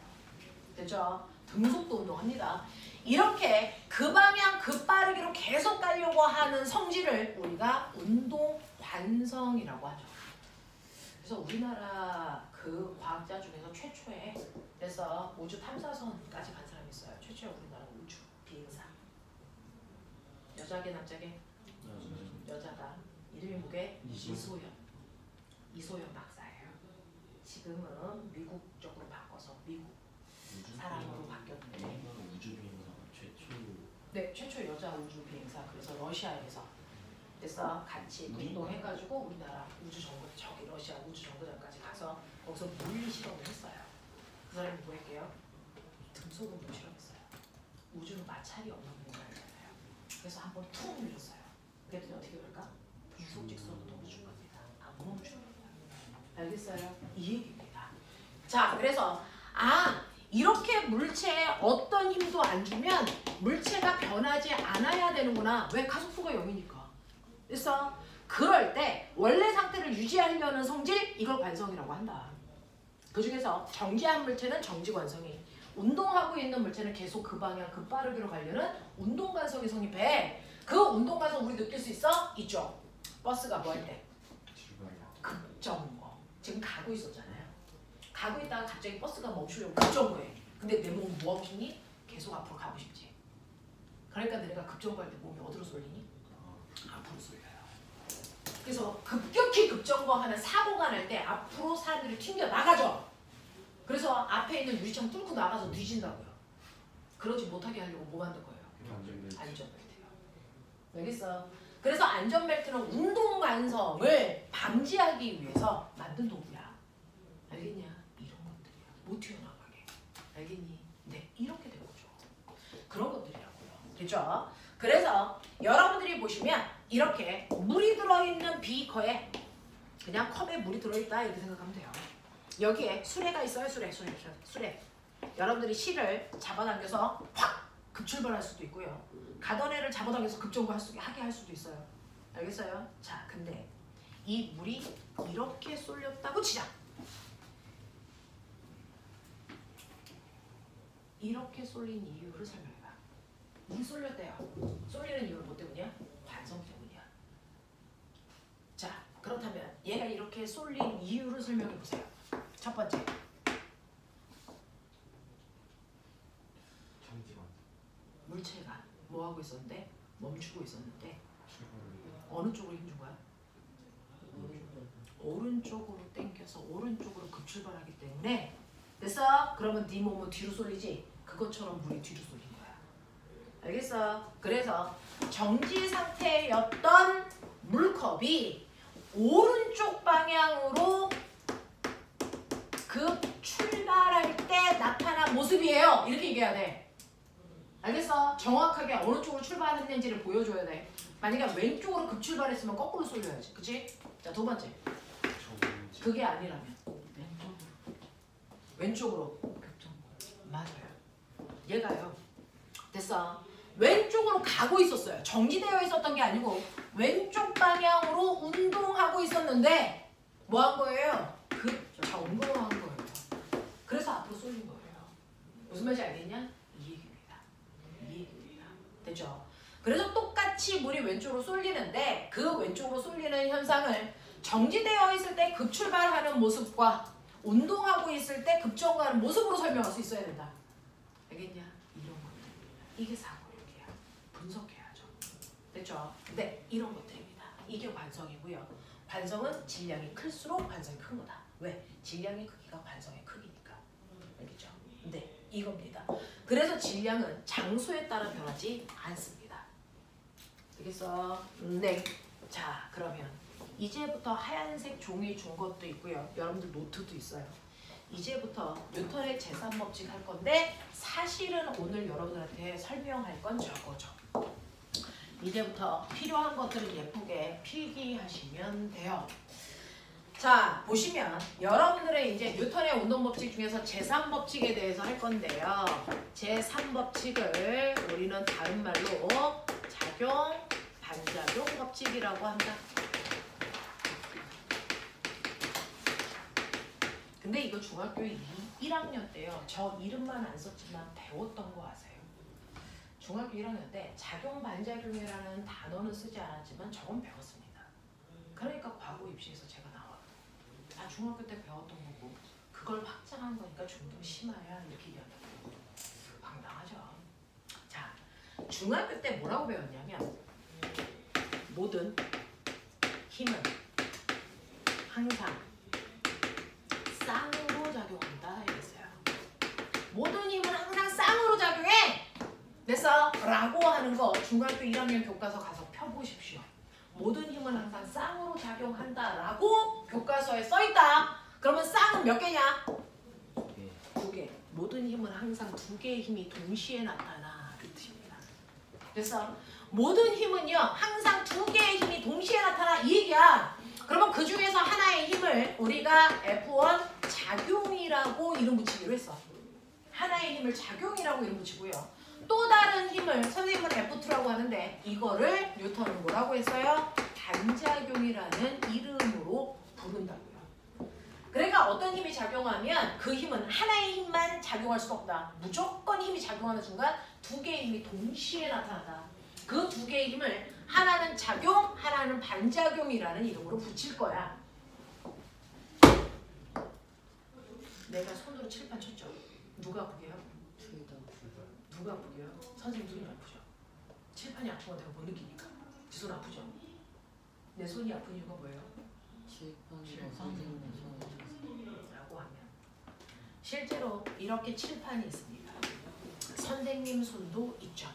됐죠? 등속도 운동합니다. 이렇게 그 방향 그 빠르기로 계속 가려고 하는 성질을 우리가 운동 관성이라고 하죠. 그래서 우리나라 그 과학자 중에서 최초에 그래서 우주 탐사선까지 간 사람이 있어요. 최초의 우리나라 우주 비행사. 여자게 남자게? 여자다. 이름이 뭐게? 이소연 박사예요. 지금은 미국 쪽으로 바꿔서 미국 사람으로 바뀌었는데. 우주 비행사 최초. 네, 최초 여자 우주 비행사. 그래서 러시아에서 그래서 같이 운동해가지고 우리나라 우주 정거 저기 러시아 우주 정거장까지 가서 거기서 물리 실험을 했어요. 그 사람이 뭐 했게요? 등속 운동 실험했어요. 우주는 마찰이 없는 공간이잖아요. 그래서 한번 툭 밀었어요. 그랬더니 어떻게 될까? 등속 직선 운동을 줄 겁니다. 안 멈추는 거예요. 알겠어요? 이 얘기입니다. 자, 그래서 이렇게 물체에 어떤 힘도 안 주면 물체가 변하지 않아야 되는구나. 왜? 가속도가 0이니까. 그래서 그럴 때 원래 상태를 유지하려는 성질, 이걸 관성이라고 한다. 그 중에서 정지한 물체는 정지관성이, 운동하고 있는 물체는 계속 그 방향, 그 빠르기로 가려는 운동관성이 성립해. 그 운동관성 우리 느낄 수 있어? 있죠. 버스가 뭐 할 때? 급정거. 지금 가고 있었잖아요. 가고 있다가 갑자기 버스가 멈추려고 급정거해. 근데 내 몸은 뭐 없니? 계속 앞으로 가고 싶지. 그러니까 내가 급정거할 때 몸이 어디로 쏠리니? 앞으로 쏠려요. 그래서 급격히 급정거하는 사고가 날 때 앞으로 사람들이 튕겨 나가죠. 그래서 앞에 있는 유리창 뚫고 나가서 뒤진다고요. 그러지 못하게 하려고 뭐 만들 거예요? 안전벨트요. 알겠어? 그래서 안전벨트는 운동관성을 방지하기 위해서 만든 도구야. 알겠냐? 이런 것들이야. 못 튀어나가게. 알겠니? 네, 이렇게 된 거죠. 그런 것들이라고요. 됐죠? 그래서 여러분들이 보시면 이렇게 물이 들어있는 비커에 그냥 컵에 물이 들어있다 이렇게 생각하면 돼요. 여기에 수레가 있어요. 수레. 여러분들이 실을 잡아당겨서 확 급출발할 수도 있고요. 가던 애를 잡아당겨서 급정거하게 할 수도 있어요. 알겠어요? 자, 근데 이 물이 이렇게 쏠렸다고 치자. 이렇게 쏠린 이유를 설명해봐. 물이 쏠렸대요. 쏠리는 이유는 뭐 때문이야? 관성 때문이야. 자, 그렇다면 얘가 이렇게 쏠린 이유를 설명해보세요. 첫 번째. 물체가 뭐 하고 있었는데? 멈추고 있었는데 어느 쪽으로 힘준 거야? 오른쪽으로 당겨서 오른쪽으로 급출발하기 때문에 됐어? 그러면 네 몸은 뒤로 쏠리지? 그것처럼 물이 뒤로 쏠린 거야. 알겠어? 그래서 정지 상태였던 물컵이 오른쪽 방향으로 급출발할 때 나타난 모습이에요. 이렇게 얘기해야 돼. 알겠어? 정확하게 어느 쪽으로 출발했는지를 보여줘야 돼. 만약에 왼쪽으로 급출발했으면 거꾸로 쏠려야지. 그치? 자, 두 번째. 그게 아니라면 왼쪽으로 맞아요. 얘가요. 됐어. 왼쪽으로 가고 있었어요. 정지되어 있었던 게 아니고 왼쪽 방향으로 운동하고 있었는데 뭐 한 거예요? 급정거. 반거한 거예요. 그래서 앞으로 쏠린 거예요. 무슨 말인지 알겠냐? 이 얘기입니다. 이 얘기입니다. 됐죠? 그래서 똑같이 물이 왼쪽으로 쏠리는데 그 왼쪽으로 쏠리는 현상을 정지되어 있을 때 급출발하는 모습과 운동하고 있을 때 급정거하는 모습으로 설명할 수 있어야 된다. 알겠냐? 이런 것들입니다. 이게 사고력이야. 분석해야죠. 됐죠? 네, 이런 것들입니다. 이게 관성이고요. 관성은 질량이 클수록 관성이 큰 거다. 왜? 질량의 크기가 관성의 크기니까. 알겠죠? 네, 이겁니다. 그래서 질량은 장소에 따라 변하지 않습니다. 알겠어? 네. 자, 그러면 이제부터 하얀색 종이 준 것도 있고요. 여러분들 노트도 있어요. 이제부터 뉴턴의 제3법칙 할 건데 사실은 오늘 여러분들한테 설명할 건 저거죠. 이제부터 필요한 것들은 예쁘게 필기하시면 돼요. 자, 보시면 여러분들의 이제 뉴턴의 운동법칙 중에서 제3법칙에 대해서 할 건데요. 제3법칙을 우리는 다른 말로 작용, 반작용 법칙이라고 한다. 근데 이거 중학교 1학년 때요. 저 이름만 안 썼지만 배웠던 거 아세요? 중학교 1학년 때 작용 반작용이라는 단어는 쓰지 않았지만 저건 배웠습니다. 그러니까 과거 입시에서 제가 나와요. 다 중학교 때 배웠던 거고 그걸 확장한 거니까 좀 더 심하야 이렇게 이야기해요. 황당하죠. 자, 중학교 때 뭐라고 배웠냐면 모든 힘은 항상 쌍으로 작용한다 이랬어요. 모든 힘은 항상 쌍으로 작용해! 됐어? 라고 하는 거 중학교 1학년 교과서 가서 펴보십시오. 모든 힘은 항상 쌍으로 작용한다 라고 교과서에 써있다. 그러면 쌍은 몇 개냐? 두 개. 모든 힘은 항상 두 개의 힘이 동시에 나타나 그 뜻입니다. 그래서 모든 힘은요 항상 두 개의 힘이 동시에 나타나 이 얘기야. 그러면 그 중에서 하나의 힘을 우리가 F1 작용이라고 이름 붙이기로 했어. 하나의 힘을 작용이라고 이름 붙이고요. 또 다른 힘을 선생님은 F2라고 하는데 이거를 뉴턴은 뭐라고 했어요? 반작용이라는 이름으로 부른다고요. 그러니까 어떤 힘이 작용하면 그 힘은 하나의 힘만 작용할 수 없다. 무조건 힘이 작용하는 순간 두 개의 힘이 동시에 나타난다. 그 두 개의 힘을 하나는 작용, 하나는 반작용이라는 이름으로 붙일 거야. 내가 손으로 칠판 쳤죠? 누가 아프게요? 둘 다. 누가 아프게요? 선생님 손이 아프죠? 칠판이 아픈 건 내가 못 느끼니까. 지 손 아프죠? 내 손이 아픈 이유가 뭐예요? 칠판으로 선생님의 손을 쳤어요. 라고 하면 실제로 이렇게 칠판이 있습니다. 선생님 손도 있죠.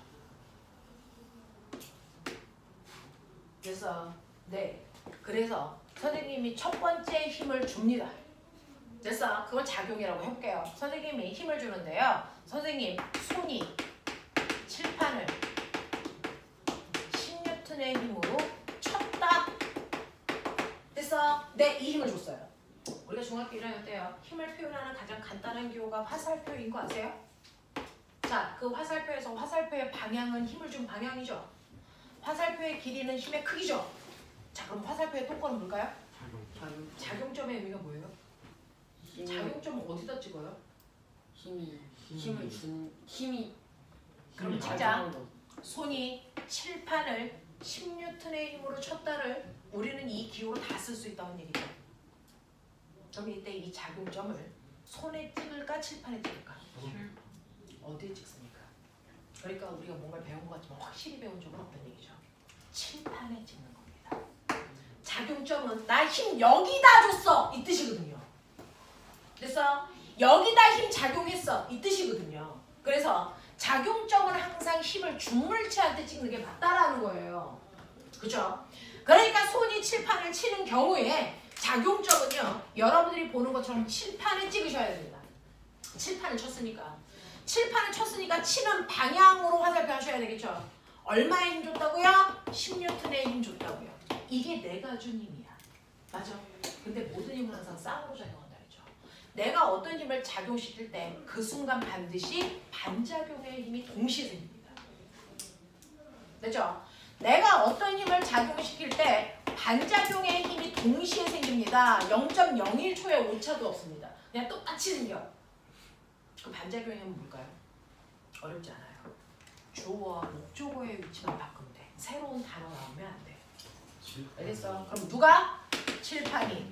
그래서 선생님이 첫 번째 힘을 줍니다. 됐어? 그걸 작용이라고 해볼게요. 선생님이 힘을 주는데요. 선생님 손이 칠판을 10N의 힘으로 쳤다. 됐어? 네, 이 힘을 줬어요. 우리가 중학교 1학년 때요. 힘을 표현하는 가장 간단한 기호가 화살표인 거 아세요? 자, 그 화살표에서 화살표의 방향은 힘을 준 방향이죠. 화살표의 길이는 힘의 크기죠. 자, 그럼 화살표의 똥꼬는 뭘까요? 작용점의 의미가 뭐예요? 작용점은 어디다 찍어요? 힘을 준 힘이 그럼 진짜 손이 칠판을 10N의 힘으로 쳤다를 우리는 이 기호로 다 쓸 수 있다는 얘기죠. 그럼 이때 이 작용점을 손에 찍을까 칠판에 찍을까? 어디에 찍습니까? 그러니까 우리가 뭔가를 배운 것 같지만 확실히 배운 적은 없다는 얘기죠. 칠판에 찍는 겁니다. 작용점은 나 힘 여기다 줬어 이 뜻이거든요. 그래서 여기다 힘 작용했어 이 뜻이거든요. 그래서 작용점은 항상 힘을 준 물체한테 찍는 게 맞다라는 거예요. 그죠? 그러니까 손이 칠판을 치는 경우에 작용점은요 여러분들이 보는 것처럼 칠판에 찍으셔야 됩니다. 칠판을 쳤으니까 치는 방향으로 화살표 하셔야 되겠죠. 얼마의 힘 줬다고요? 10N의 힘 줬다고요. 이게 내가 준 힘이야. 맞아? 근데 모든 힘은 항상 쌍으로 작용한다 그랬죠. 내가 어떤 힘을 작용시킬 때 그 순간 반드시 반작용의 힘이 동시에 생깁니다. 됐죠? 내가 어떤 힘을 작용시킬 때 반작용의 힘이 동시에 생깁니다. 0.01초에 오차도 없습니다. 그냥 똑같이 생겨. 그 반작용의 힘은 뭘까요? 어렵지 않아요. 주어와 목적어의 위치만 바꾸면 돼. 새로운 단어 나오면 안 돼. 알겠어? 그럼 누가? 칠판이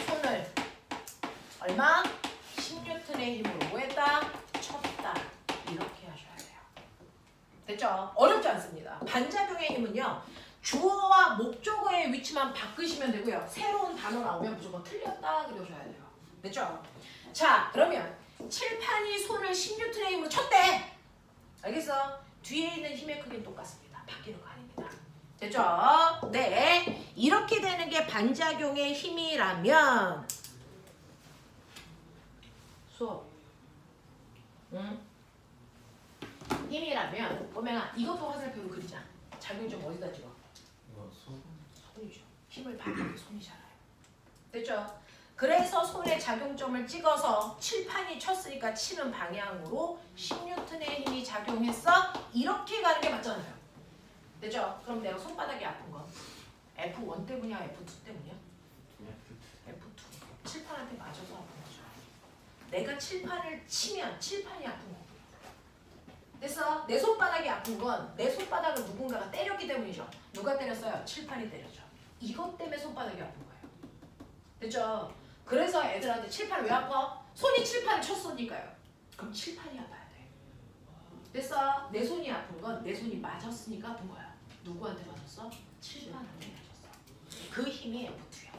손을 얼마? 10N의 힘으로 뭐했다? 쳤다. 이렇게 하셔야 돼요. 됐죠? 어렵지 않습니다. 반작용의 힘은요. 주어와 목적어의 위치만 바꾸시면 되고요. 새로운 단어 나오면 무조건 틀렸다 그러셔야 돼요. 됐죠? 자, 그러면 칠판이 손을 10N의 힘으로 쳤대. 알겠어? 뒤에 있는 힘의 크기는 똑같습니다. 바뀌는 거 아닙니다. 됐죠? 네. 이렇게 되는 게 반작용의 힘이라면 수업. 응? 힘이라면 꼬맹아 이것도 화살표로 그리자. 작용점 어디다 찍어? 손이죠. 힘을 받는 게 손이잖아요. 됐죠? 그래서 손에 작용점을 찍어서 칠판이 쳤으니까 치는 방향으로 10N의 힘이 작용했어. 이렇게 가는 게 맞잖아요. 됐죠? 그럼 내가 손바닥이 아픈 건 F1 때문이야? F2 때문이야? F2. 칠판한테 맞아서 아픈 거죠. 내가 칠판을 치면 칠판이 아픈 거고. 됐어? 내 손바닥이 아픈 건 내 손바닥을 누군가가 때렸기 때문이죠. 누가 때렸어요? 칠판이 때렸죠. 이것 때문에 손바닥이 아픈 거예요. 됐죠? 그래서 애들한테 칠판이 왜 아파? 손이 칠판을 쳤으니까요. 그럼 칠판이 아파야 돼. 됐어? 내 손이 아픈 건 내 손이 맞았으니까 아픈 거야. 누구한테 맞았어? 칠판한테 맞았어. 그 힘이 F2야.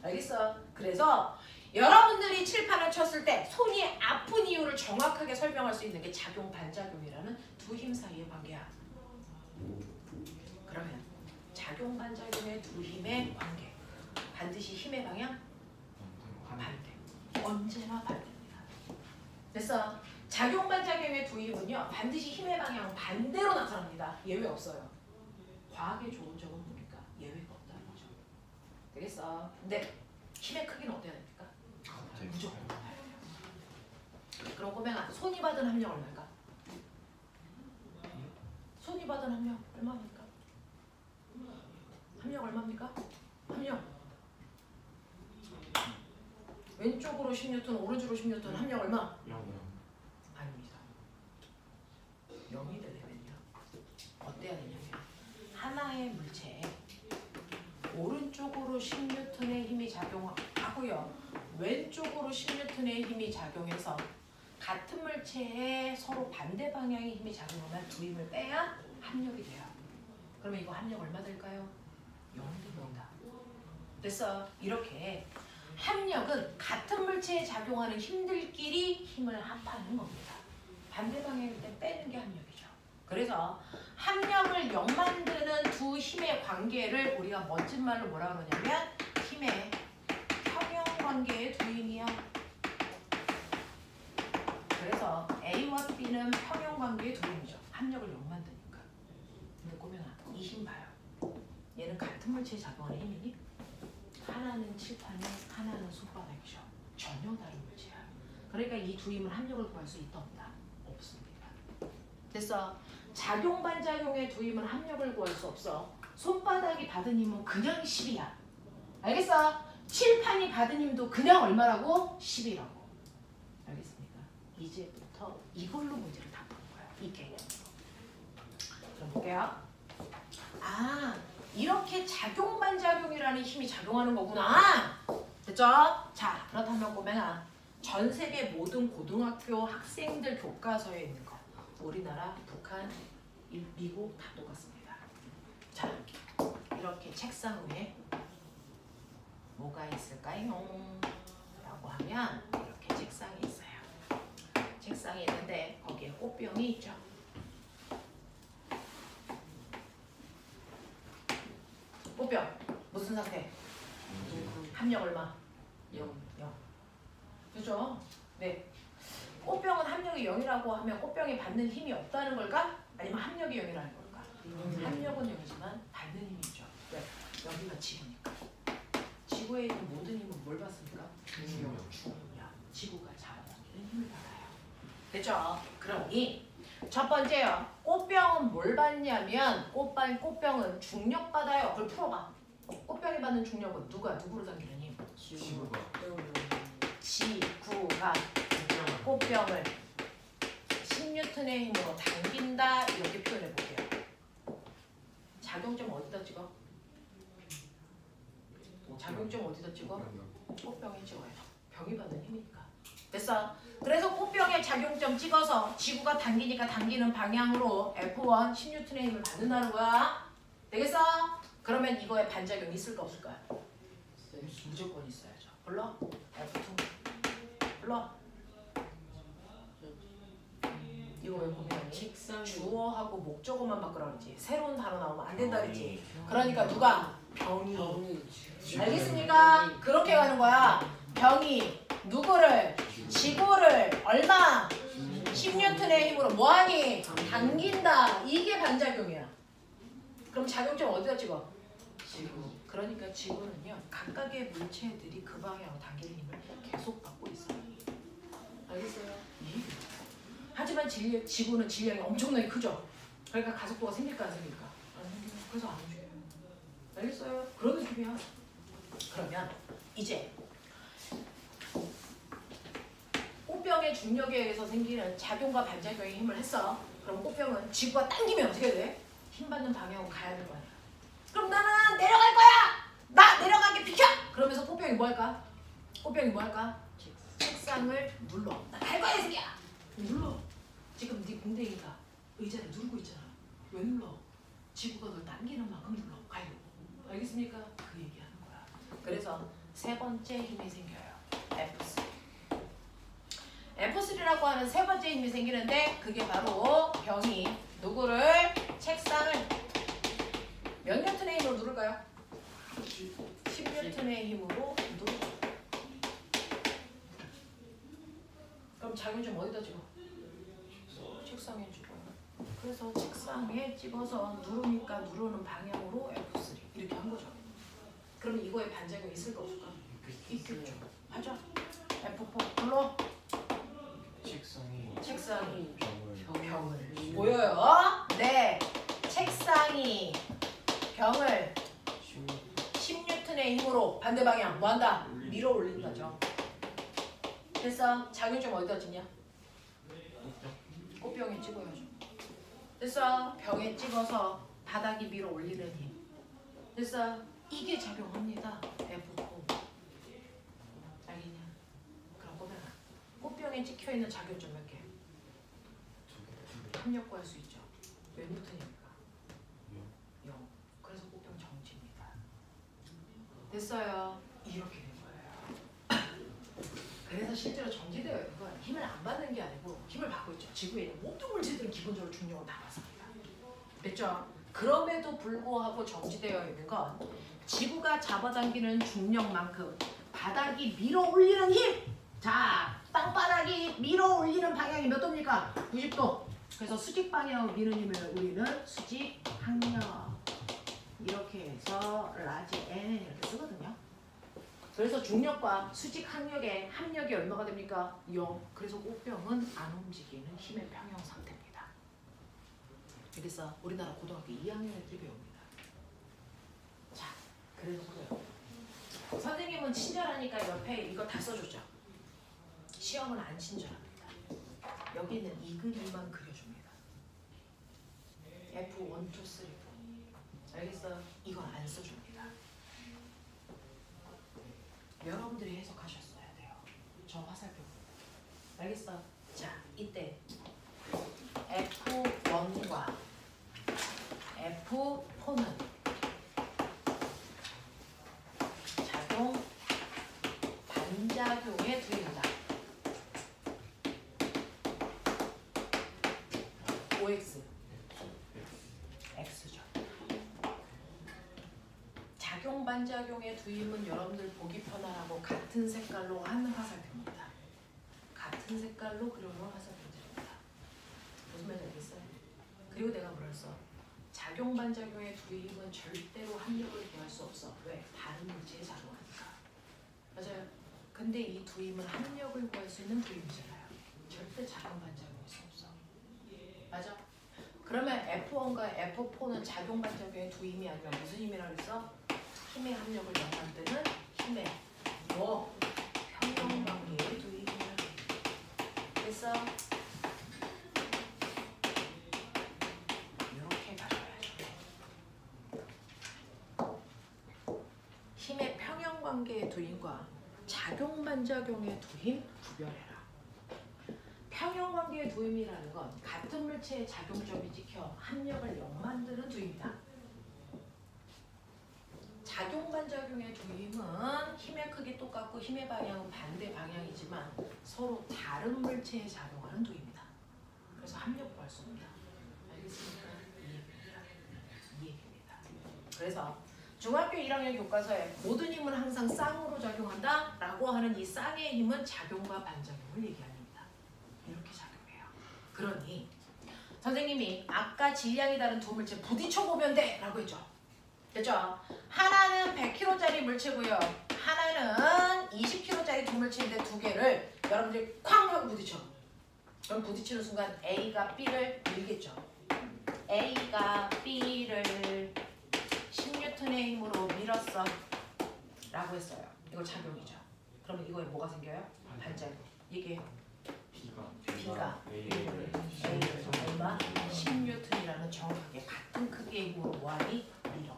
알겠어? 그래서 여러분들이 칠판을 쳤을 때 손이 아픈 이유를 정확하게 설명할 수 있는 게 작용 반작용이라는 두 힘 사이의 관계야. 그러면 작용 반작용의 두 힘의 관계. 반드시 힘의 방향? 반대. 언제나 반대입니다. 됐어? 작용 반작용의 두 힘은요. 반드시 힘의 방향 반대로 나타납니다. 예외 없어요. 과학에 좋은 점은 뭡니까? 예외가 없다는 거죠. 되겠어? 근데 힘의 크기는 어때야 됩니까? 무조건 높아야 돼요. 그럼 꼬맹아 손이 받은 함량 얼마일까? 손이 받은 함량 얼마입니까? 함량 얼마입니까? 함량 왼쪽으로 10N, 오른쪽으로 10N, 함량 얼마? 0. 아닙니다. 0이 되려면요. 어때야 되냐면 하나의 물체에 오른쪽으로 10N의 힘이 작용하고요. 왼쪽으로 10N의 힘이 작용해서 같은 물체에 서로 반대 방향의 힘이 작용하면 두 힘을 빼야 합력이 돼요. 그러면 이거 합력 얼마 될까요? 0이 됩니다. 됐어? 이렇게 합력은 같은 물체에 작용하는 힘들끼리 힘을 합하는 겁니다. 반대 방향일 때 빼는 게 합력이죠. 그래서 합력을 0 만드는 두 힘의 관계를 우리가 멋진 말로 뭐라 그러냐면 힘의 평형관계의 두 힘이야. 그래서 A와 B는 평형관계의 두 힘이죠. 합력을 0 만드니까. 근데 꼬맹아 이 힘 봐요. 얘는 같은 물체에 작용하는 힘이니? 하나는 칠판이, 하나는 손바닥이죠. 전혀 다른 물체야. 그러니까 이 두 힘을 합력을 구할 수 있다 없다? 없습니다. 됐어? 작용 반작용의 두 힘은 합력을 구할 수 없어. 손바닥이 받은 힘은 그냥 10이야. 알겠어? 칠판이 받은 힘도 그냥 얼마라고? 10이라고. 알겠습니까? 이제부터 이걸로 문제를 다 푸는 거야. 이 개념으로. 그럼 볼게요. 아, 이렇게 작용 반작용이라는 힘이 작용하는 거구나. 됐죠? 자, 그렇다면 꼬맹아 전 세계 모든 고등학교 학생들 교과서에 있는 거 우리나라, 북한, 미국 다 똑같습니다. 자, 이렇게 책상 위에 뭐가 있을까요? 라고 하면 이렇게 책상이 있어요. 책상이 있는데 거기에 꽃병이 있죠. 꽃병 무슨 상태? 합력 얼마? 0. 그죠? 네. 꽃병은 합력이 0이라고 하면 꽃병이 받는 힘이 없다는 걸까? 아니면 합력이 0이라는 걸까? 합력은 0이지만 받는 힘이 있죠. 왜? 여기가 지구니까. 지구에 있는 모든 힘은 뭘 받습니까? 중력. 지구가 잡아당기는 힘을 받아요. 됐죠? 그러니 첫 번째요. 꽃병은 뭘 받냐면 꽃병은 중력 받아요. 그걸 풀어봐. 꽃병이 받는 중력은 누구를 당기는 힘? 지구가. 지구가 꽃병을 10N의 힘으로 당긴다. 이렇게 표현해 볼게요. 작용점 어디다 찍어? 작용점 어디다 찍어? 꽃병에 찍어요. 병이 받는 힘이니까. 됐어? 그래서 꽃병의 작용점 찍어서 지구가 당기니까 당기는 방향으로 F1 10N의 힘을 받는다는 거야. 되겠어? 그러면 이거에 반작용이 있을까 없을까요? 무조건 있어야죠. 불러? F2 불러? 이거 왜 고민하니? 책상 주어하고 목적어만 바꾸라 그랬지. 새로운 단어 나오면 안 된다 그랬지. 그러니까 누가? 병이. 알겠습니까? 그렇게 가는 거야. 병이 누구를? 지구를 얼마? 10N의 힘으로 뭐하니? 당긴다. 이게 반작용이야. 그럼 작용점 어디다 찍어? 지구. 그러니까 지구는요. 각각의 물체들이 그 방향으로 당기는 힘을 계속 받고 있어요. 알겠어요? 하지만 지구는 질량이 엄청나게 크죠? 그러니까 가속도가 생길까 안 생길까? 안 생겨요. 그래서 안 움직여요. 알겠어요? 그런 느낌이야. 그러면 이제 꽃병의 중력에 의해서 생기는 작용과 반작용의 힘을 했어. 그럼 꽃병은 지구가 당기면 어떻게 돼? 힘 받는 방향으로 가야 되는 거 아니야. 그럼 나는 내려갈 거야! 나 내려가게 비켜! 그러면서 꽃병이 뭐 할까? 꽃병이 뭐 할까? 책상을 눌러. 나 갈 거야 이 새끼야! 눌러. 지금 네 공댕이가 의자를 누르고 있잖아. 왜 눌러? 지구가 널 당기는 만큼 눌러. 가요. 알겠습니까? 그 얘기하는 거야. 그래서 세 번째 힘이 생겨요. F3. F3라고 하는 세 번째 힘이 생기는데 그게 바로 병이 누구를? 책상을 몇 N의 힘으로 누를까요? 10N의 힘으로 누르고. 그럼 작용점 어디다 찍어? 책상에 찍어요. 그래서 책상에 찍어서 누르니까 누르는 방향으로 F3 이렇게 한 거죠. 그러면 이거에 반작용이 있을까 없을까? 있겠죠. 하자. F4 불러. 책상이 병을 보여요? 네. 책상이 병을 10N의 힘으로 반대 방향 뭐 한다? 밀어 올린다죠. 됐어? 작용점 어디다 찍냐? 꽃병에 찍어야죠. 됐어? 병에 찍어서 바닥이 밀어 올리는 힘. 됐어? 이게 작용합니다. F4. 알겠냐? 그럼 보면 꽃병에 찍혀있는 작용점 몇 개? 합력 구할 수 있죠. 몇 N입니까? 0. 그래서 꽃병 정지입니다. 됐어요? 이렇게 된 거예요. 그래서 실제로 정지되어 있는 건 힘을 안 받는 게 아니고 힘을 받고 있죠. 지구에 있는 모든 물체들은 기본적으로 중력을 다 받습니다. 됐죠? 그럼에도 불구하고 정지되어 있는 건 지구가 잡아당기는 중력만큼 바닥이 밀어 올리는 힘! 자, 땅바닥이 밀어 올리는 방향이 몇 도입니까? 90도. 그래서 수직 방향으로 미는 힘을 우리는 수직 항력. 이렇게 해서 라지 N 이렇게 쓰거든요. 그래서 중력과 수직 항력의 합력이 얼마가 됩니까? 0. 그래서 꽃병은 안 움직이는 힘의 평형 상태입니다. 그래서 우리나라 고등학교 2학년 애들이 배웁니다. 자, 그래서요. 선생님은 친절하니까 옆에 이거 다 써줬죠. 시험은 안 친절합니다. 여기는 이 그림만 그려줍니다. F1, 2, 3, 4. 알겠어? 이건 안 써줍니다. 여러분들이 해석하셨어야 돼요. 저 화살표. 알겠어? 자, 이때 F1과 F4는 작용 반작용에 들린다. OX X죠. 작용 반작용의 두임은 여러분들 보기 편안하고 같은 색깔로 하는 화살표입니다. 같은 색깔로 그려놓은 화살표들입니다. 무슨 말인지 알겠어요? 그리고 내가 뭐랬어? 작용 반작용의 두임은 절대로 합력을 구할 수 없어. 왜? 다른 물체에 작용하니까. 맞아요. 근데 이 두임은 합력을 구할 수 있는 두임이잖아요. 절대 작용 반작용일 수 없어. F1과 F4는 작용 반작용의 두 힘이 아니라 무슨 힘이라고 그랬어? 힘의 합력을 연관되는 힘의 평형관계의 두 힘이야. 됐어? 이렇게 가져야죠. 힘의 평형관계의 두 힘과 작용 반작용의 두 힘 구별해라. 평형관계의 두 힘이라는 건 같은 물체의 작용점이 찍혀 합력을 0 만드는 두 힘이다. 작용 반작용의 두 힘은 힘의 크기 똑같고 힘의 방향은 반대 방향이지만 서로 다른 물체에 작용하는 두 힘이다. 그래서 합력 구할 수 없다. 알겠습니까? 이 얘기입니다. 그래서 중학교 1학년 교과서에 모든 힘은 항상 쌍으로 작용한다 라고 하는 이 쌍의 힘은 작용과 반작용을 얘기합니다. 이렇게 작용해요. 그러니 선생님이 아까 질량이 다른 두 물체 부딪혀보면 돼 라고 했죠. 됐죠? 하나는 100kg짜리 물체고요. 하나는 20kg짜리 두 물체인데 두 개를 여러분들이 쾅 하고 부딪혀. 그럼 부딪히는 순간 A가 B를 밀겠죠. A가 B를 10N의 힘으로 밀었어 라고 했어요. 이거 작용이죠. 그러면 이거에 뭐가 생겨요? 반작용. 이게 B가 A를 얼마? 10N이라는 정확하게 같은 크기의 힘으로 뭐하니? 밀어.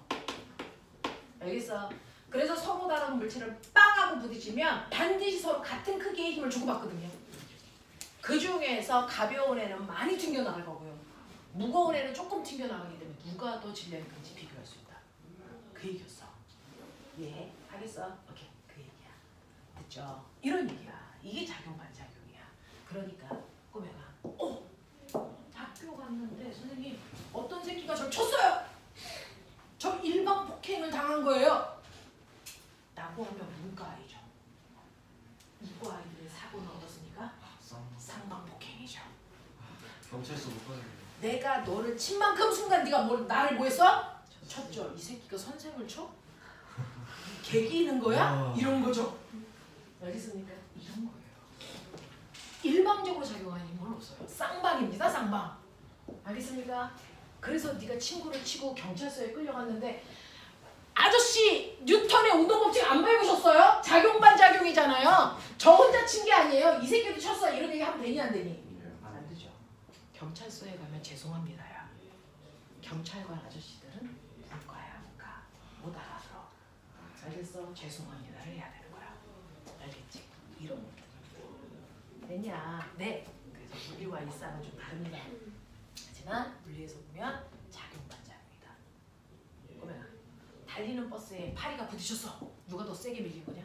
알겠어? 그래서 서로 다른 물체를 빵 하고 부딪히면 반드시 서로 같은 크기의 힘을 주고받거든요. 그 중에서 가벼운 애는 많이 튕겨나갈 거고요. 무거운 애는 조금 튕겨나가기 때문에 누가 더 질량이 큰지 비교할 수 있다. 그 얘기였어. 예, 하겠어? 오케이, 그 얘기야. 됐죠? 이런 얘기야. 이게 작용 반작용이야. 그러니까 꼬매가 학교 갔는데 선생님 어떤 새끼가 저를 쳤어요. 저 일방 폭행을 당한 거예요. 라고 하면 문과이죠. 이과 아이들의 사고는 어떻습니까? 상방 폭행이죠. 경찰서 못 가는 내가 너를 친 만큼 순간 네가 나를 뭐 했어? 쳤죠. 이 새끼가 선생을 쳐? 개기는 거야? 이런 거죠. 알겠습니까? 이런 거예요. 일방적으로 작용하는 힘은 없어요. 쌍방입니다. 쌍방. 알겠습니까? 그래서 네가 친구를 치고 경찰서에 끌려갔는데 아저씨 뉴턴의 운동법칙 안 배우셨어요? 작용 반작용이잖아요. 저 혼자 친 게 아니에요. 이 새끼도 쳤어. 이런 얘기 하면 되니 안 되니? 안 되죠. 경찰서에 가면 죄송합니다. 야. 경찰관 아저씨들은 문과야 문과. 못 알아들어. 알겠어? 죄송합니다를 해야 되는 거야. 알겠지? 이런 것들. 됐냐? 네. 그래서 물리와 일상은 좀 다릅니다. 하지만 물리에서 보면 작용 반작용이다. 그러면 달리는 버스에 파리가 부딪혔어. 누가 더 세게 밀린 거냐?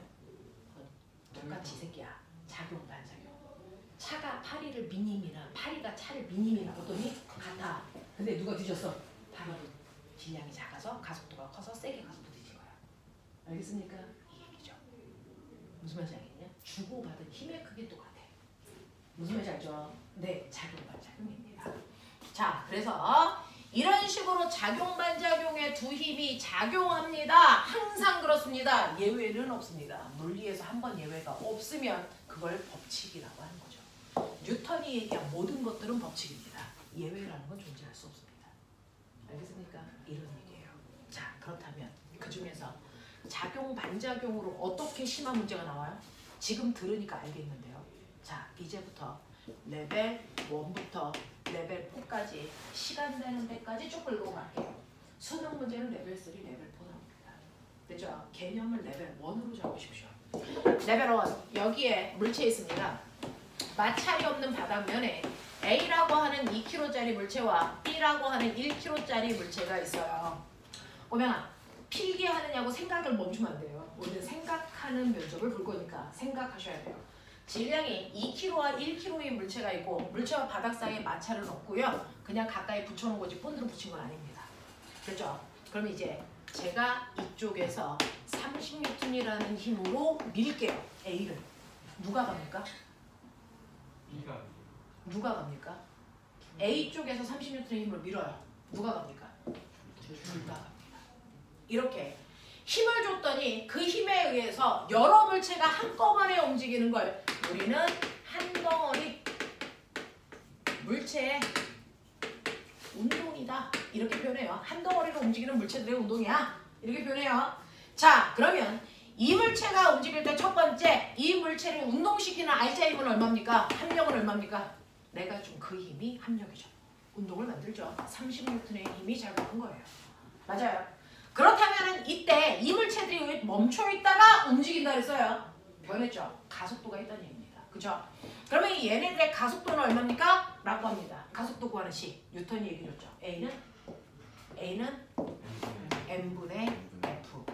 똑같이 이 새끼야. 작용 반작용. 차가 파리를 민 힘이나 파리가 차를 민 힘이나 보더니 같아. 근데 누가 뒤졌어? 파리도 질량이 작아서 가속도가 커서 세게 가서 부딪힌 거야. 알겠습니까? 이 얘기죠. 무슨 말인지 알겠냐? 주고받은 힘의 크기 똑같아. 무슨 말인지 알죠? 네, 작용 반작용입니다. 자, 그래서 이런 식으로 작용 반작용의 두 힘이 작용합니다. 항상 그렇습니다. 예외는 없습니다. 물리에서 한 번 예외가 없으면 그걸 법칙이라고 하는 거죠. 뉴턴이 얘기한 모든 것들은 법칙입니다. 예외라는 건 존재할 수 없습니다. 알겠습니까? 이런 얘기예요. 자, 그렇다면 그 중에서 작용 반작용으로 어떻게 심한 문제가 나와요? 지금 들으니까 알겠는데요. 자, 이제부터 레벨 1부터 레벨 4까지 시간 되는 데까지 쭉 끌고 갈게요. 수능 문제는 레벨 3, 레벨 4 나옵니다. 됐죠? 개념을 레벨 1으로 잡으십시오. 레벨 1, 여기에 물체 있습니다. 마찰이 없는 바닥면에 A라고 하는 2kg짜리 물체와 B라고 하는 1kg짜리 물체가 있어요. 오명아, 필기하느냐고 생각을 멈추면 안 돼요. 오늘 생각하는 면접을 볼 거니까 생각하셔야 돼요. 질량이 2kg와 1kg의 물체가 있고 물체와 바닥 사이에 마찰은 없고요. 그냥 가까이 붙여놓은 거지 본드로 붙인 건 아닙니다. 그렇죠? 그럼 이제 제가 이쪽에서 30N이라는 힘으로 밀게요. A를. 누가 갑니까? B가 누가 갑니까? A 쪽에서 30N의 힘으로 밀어요. 누가 갑니까? 둘 다 갑니다. 이렇게 힘을 줬더니 그 힘에 의해서 여러 물체가 한꺼번에 움직이는 걸 우리는 한 덩어리 물체의 운동이다. 이렇게 표현해요. 한 덩어리로 움직이는 물체들의 운동이야. 이렇게 표현해요. 자, 그러면 이 물체가 움직일 때 첫 번째 이 물체를 운동시키는 알자 힘은 얼마입니까? 합력은 얼마입니까? 내가 준 그 힘이 합력이죠. 운동을 만들죠. 30N의 힘이 작용한 거예요. 맞아요. 그렇다면 이때 이 물체들이 왜 멈춰 있다가 움직인다 그랬어요? 변했죠. 가속도가 있다는 얘기입니다. 그죠? 그러면 이 얘네들의 가속도는 얼마입니까? 라고 합니다. 가속도 구하는 식. 뉴턴이 얘기해줬죠. A는 M분의 F.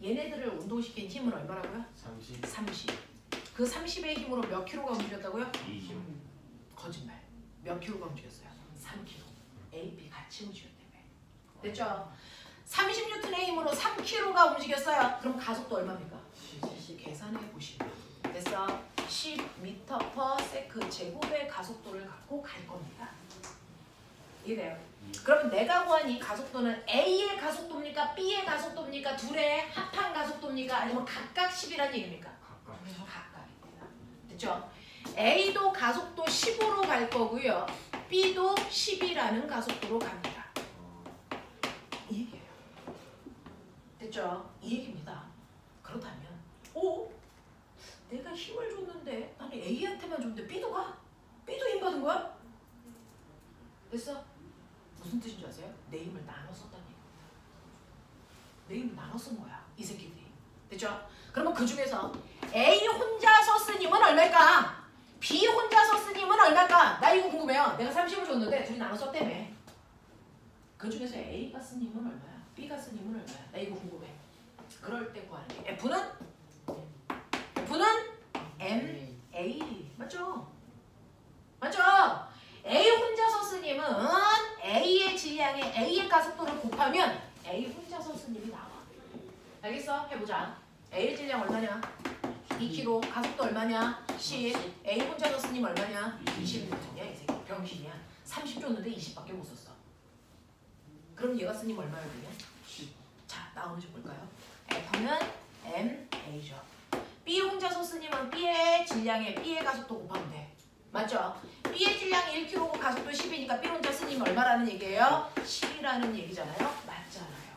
얘네들을 운동시킨 힘은 얼마라고요? 30. 그 30의 힘으로 몇 킬로가 움직였다고요? 20. 거짓말. 몇 킬로가 움직였어요? 3킬로. A, B 같이 움직였다며. 됐죠? 30N의 힘으로 3킬로가 움직였어요. 그럼 가속도 얼마입니까? 계산해 보시면 됐어. 10m/s 제곱의 가속도를 갖고 갈 겁니다. 이래요. 그러면 내가 구한 이 가속도는 A의 가속도입니까? B의 가속도입니까? 둘의 합한 가속도입니까? 아니면 각각 10이라는 얘기입니까? 각각입니다. 됐죠? A도 가속도 10으로 갈 거고요. B도 10이라는 가속도로 갑니다. 이 얘기예요. 됐죠? 이 얘기입니다. 그렇다면 내가 힘을 줬는데 나는 A한테만 줬는데 B도 가? B도 힘 받은 거야? 됐어? 무슨 뜻인 줄 아세요? 내 힘을 나눠 썼다는 얘기입니다. 내 힘을 나눠 쓴 거야. 이 새끼들이. 됐죠? 그러면 그 중에서 A 혼자서 쓴 힘은 얼마일까? B 혼자서 쓴 힘은 얼마일까? 나 이거 궁금해요. 내가 30을 줬는데 둘이 나눠 썼다며. 그 중에서 A가 쓴 힘은 얼마야? B가 쓴 힘은 얼마야? 나 이거 궁금해. 그럴 때 구하는 게 F는 MA. 맞죠? 맞죠? A 혼자서 쓴 힘은 A의 질량에 A의 가속도를 곱하면 A 혼자서 쓴 힘이 나와. 알겠어? 해보자. A의 질량 얼마냐? 2kg. 가속도 얼마냐? 10. A 혼자서 쓴 힘 얼마냐? 20N이야. 이 새끼 병신이야. 30 줬는데 20밖에 못 썼어. 그럼 얘가 쓴 힘 얼마야 되냐? 10. 자, 나오는 좀 볼까요? F는 MA죠. B 혼자서 쓴 힘은 B의 질량에 B의 가속도 곱하면 돼. 맞죠? B의 질량이 1kg고 가속도 10이니까 B 혼자 쓴 힘이 얼마라는 얘기예요? 10이라는 얘기잖아요. 맞잖아요.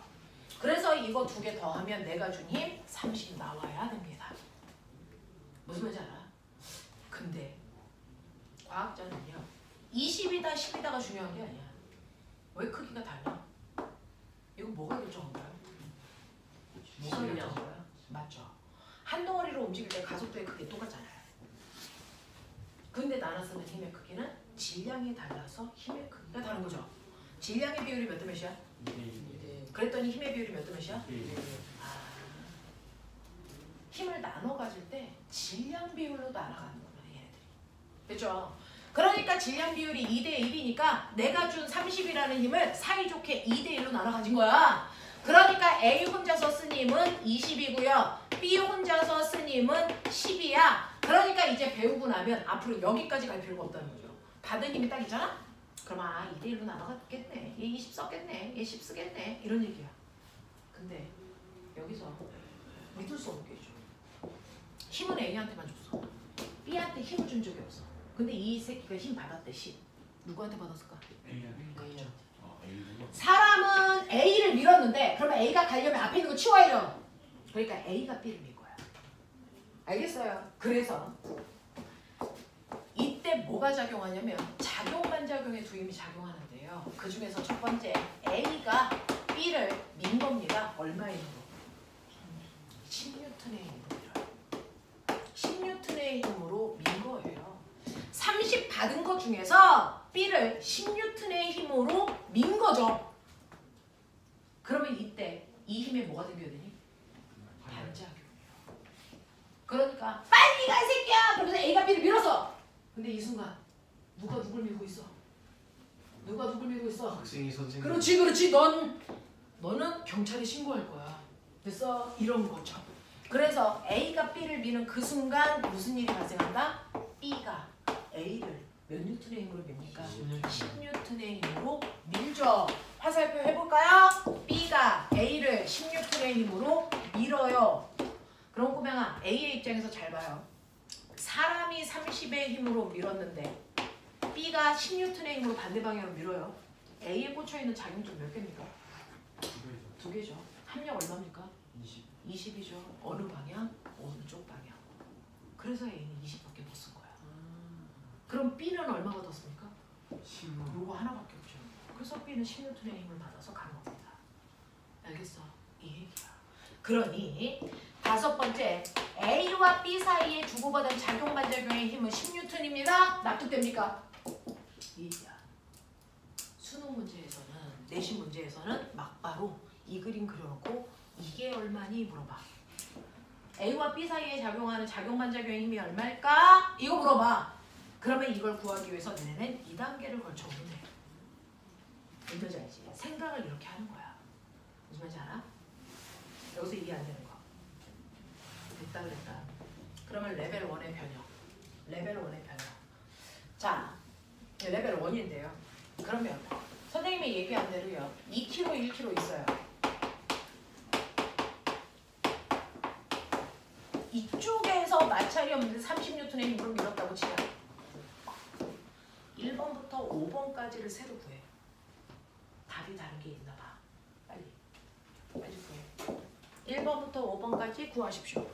그래서 이거 두 개 더하면 내가 준 힘 30 나와야 됩니다. 무슨 말인지 알아? 근데 과학자는요. 20이다 10이다가 중요한 게 아니야. 왜 크기가 달라? 이거 뭐가 결정한 거야? 뭐가 결정한 거야? 맞죠? 한 덩어리로 움직일 때 가속도의 크기 똑같잖아요. 근데 나눠 쓰는 힘의 크기는 질량이 달라서 힘의 크기가 다른 거죠. 질량의 비율이 몇 대 몇이야? 그랬더니 힘의 비율이 몇 대 몇이야? 힘을 나눠 가질 때 질량 비율로 날아가는 거야, 얘네들이. 됐죠? 그러니까 질량 비율이 2대 1이니까 내가 준 30이라는 힘을 사이좋게 2대 1로 나눠 가진 거야. 그러니까 A 혼자서 쓴 힘은 20이고요. B 혼자서 쓴 힘은 10이야. 그러니까 이제 배우고 나면 앞으로 여기까지 갈 필요가 없다는 거죠. 받은 힘이 딱 있잖아? 그럼 2대 1로 나눠갔겠네. 얘 20 썼겠네. 얘 10 쓰겠네. 이런 얘기야. 근데 여기서 믿을 수 없는 게 있죠. 힘은 A한테만 줬어. B한테 힘을 준 적이 없어. 근데 이 새끼가 힘 받았대. 10. 누구한테 받았을까? A한테. 사람은 A를 밀었는데 그러면 A가 가려면 앞에 있는 거 치워야죠. 그러니까 A가 B를 밀 거야. 알겠어요? 그래서 이때 뭐가 작용하냐면 작용반작용의 두 힘이 작용하는데요. 그 중에서 첫 번째 A가 B를 민 겁니다. 얼마의 힘으로? 10N의 힘으로 밀어요. 10N의 힘으로 민 거예요. 30 받은 것 중에서 B를 10N의 힘으로 민 거죠. 그러면 이때 이 힘에 뭐가 생겨야 되니? 반작용이에요. 그러니까 빨리 가 이 새끼야! 그러면서 A가 B를 밀었어. 근데 이 순간 누가 누굴 밀고 있어? 누가 누굴 밀고 있어? 학생이 선생님. 그렇지. 너는 경찰에 신고할 거야. 됐어? 이런 거죠. 그래서 A가 B를 미는 그 순간 무슨 일이 발생한다? B가 A를 몇 뉴턴의 힘으로 밉니까? 10뉴턴의 힘으로 밀죠. 화살표 해볼까요? B가 A를 10뉴턴의 힘으로 밀어요. 그럼 꼬맹아 A의 입장에서 잘 봐요. 사람이 30의 힘으로 밀었는데 B가 10N의 힘으로 반대 방향으로 밀어요. A에 꽂혀있는 작용점 몇 개입니까? 두 개죠. 합력 얼마입니까? 20이죠. 어느 방향? 오른쪽 방향. 그래서 A는 20밖에 못 쓴 거야. 그럼 B는 얼마가 더 씁니까? 10만. 요거 하나밖에 없죠. 그래서 B는 10N의 힘을 받아서 간 겁니다. 알겠어? 이 얘기야. 그러니 다섯 번째, A와 B 사이에 주고받은 작용 반작용의 힘은 10N입니다. 납득됩니까? 이 얘기야. 수능 문제에서는, 내신 문제에서는 막바로 이 그림 그려놓고 이게 얼마니 물어봐. A와 B 사이에 작용하는 작용 반작용의 힘이 얼마일까? 이거 물어봐. 그러면 이걸 구하기 위해서 너네는 2단계를 걸쳐 오면 돼. 무슨 말인지 알지? 생각을 이렇게 하는 거야. 무슨 말인지 알아? 여기서 이해 안 되는 거. 됐다 그랬다. 그러면 레벨 1의 변형. 레벨 1의 변형. 자, 레벨 1인데요. 그러면 선생님이 얘기한 대로요. 2kg, 1kg 있어요. 이쪽에서 마찰이 없는데 30N의 힘으로 밀었다고 치자. 1번부터 5번까지를 새로 구해. 답이 다른 게 있나 봐. 빨리 구해. 1번부터 5번까지 구하십시오.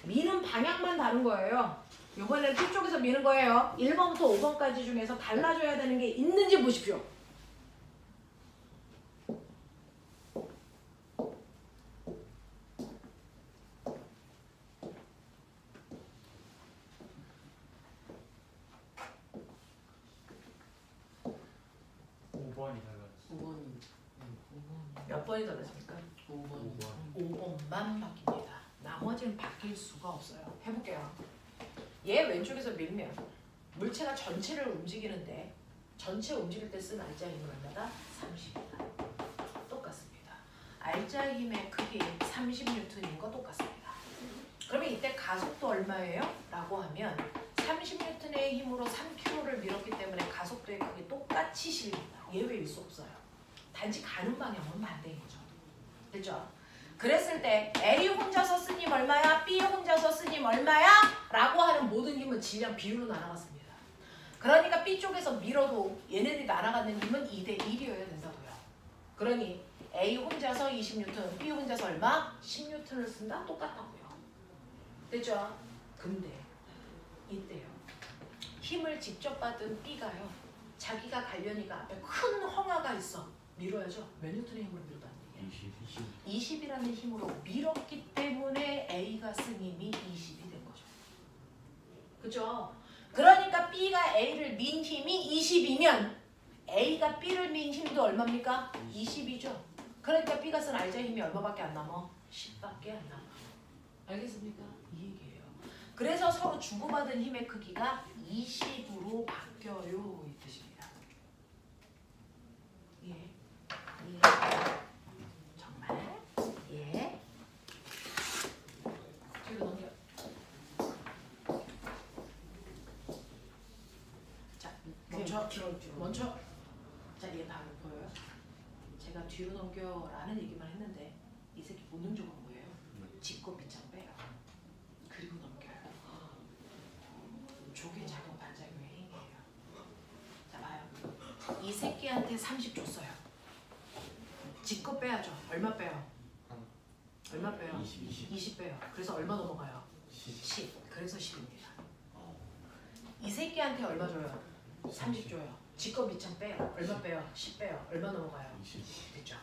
미는 방향만 다른 거예요. 이번에는 뒤쪽에서 미는 거예요. 1번부터 5번까지 중에서 달라져야 되는 게 있는지 보십시오. 몇 번이 달라집니까? 5번만 바뀝니다. 나머지는 바뀔 수가 없어요. 해볼게요. 얘 왼쪽에서 밀면 물체가 전체를 움직이는데 전체 움직일 때 쓴 알자 힘은 얼마다? 30이다. 똑같습니다. 알자 힘의 크기 30N인 거 똑같습니다. 그러면 이때 가속도 얼마예요? 라고 하면 30N의 힘으로 3kg를 밀었기 때문에 가속도의 크기 똑같이 실립니다. 예외일 수 없어요. 단지 가는 방향은 반대인 거죠. 됐죠? 그랬을 때 A 혼자서 쓴 힘 얼마야? B 혼자서 쓴 힘 얼마야? 라고 하는 모든 힘은 질량 비율로 날아갔습니다. 그러니까 B 쪽에서 밀어도 얘네들이 날아가는 힘은 2대 1이어야 된다고요. 그러니 A 혼자서 20N, B 혼자서 얼마? 10N을 쓴다? 똑같다고요. 됐죠? 근데 이때요. 힘을 직접 받은 B가요. 자기가 가려니까 앞에 큰 황화가 있어. 밀어야죠. 몇 N의 힘으로 밀어봤니? 20이라는 힘으로 밀었기 때문에 A가 쓴 힘이 20이 된 거죠. 그죠? 그러니까 B가 A를 민 힘이 20이면 A가 B를 민 힘도 얼마입니까? 20이죠. 그러니까 B가 쓴 알자 힘이 얼마밖에 안 남아? 10밖에 안 남아. 알겠습니까? 이 얘기예요. 그래서 서로 주고받은 힘의 크기가 20으로 바뀌어요. 이 뜻입니다. 예. 정말? 예. 뒤로 넘겨. 자, 멈춰. 자, 얘 바로 보여요? 제가 뒤로 넘겨라는 얘기만 했는데 이 새끼 본능적으로 뭐예요? 짚고 밑장 빼요. 그리고 넘겨요. 조개 작용 반작용의 힘이에요. 자, 봐요. 이 새끼한테 30 줬어요. 짚고 빼야죠. 얼마 빼요? 얼마 빼요? 20 빼요. 그래서 얼마 넘어가요? 10. 그래서 10입니다. 이 새끼한테 얼마 줘요? 30 줘요. 짚고 밑장 빼요. 얼마 빼요? 10 빼요. 얼마 넘어가요? 20. 됐죠?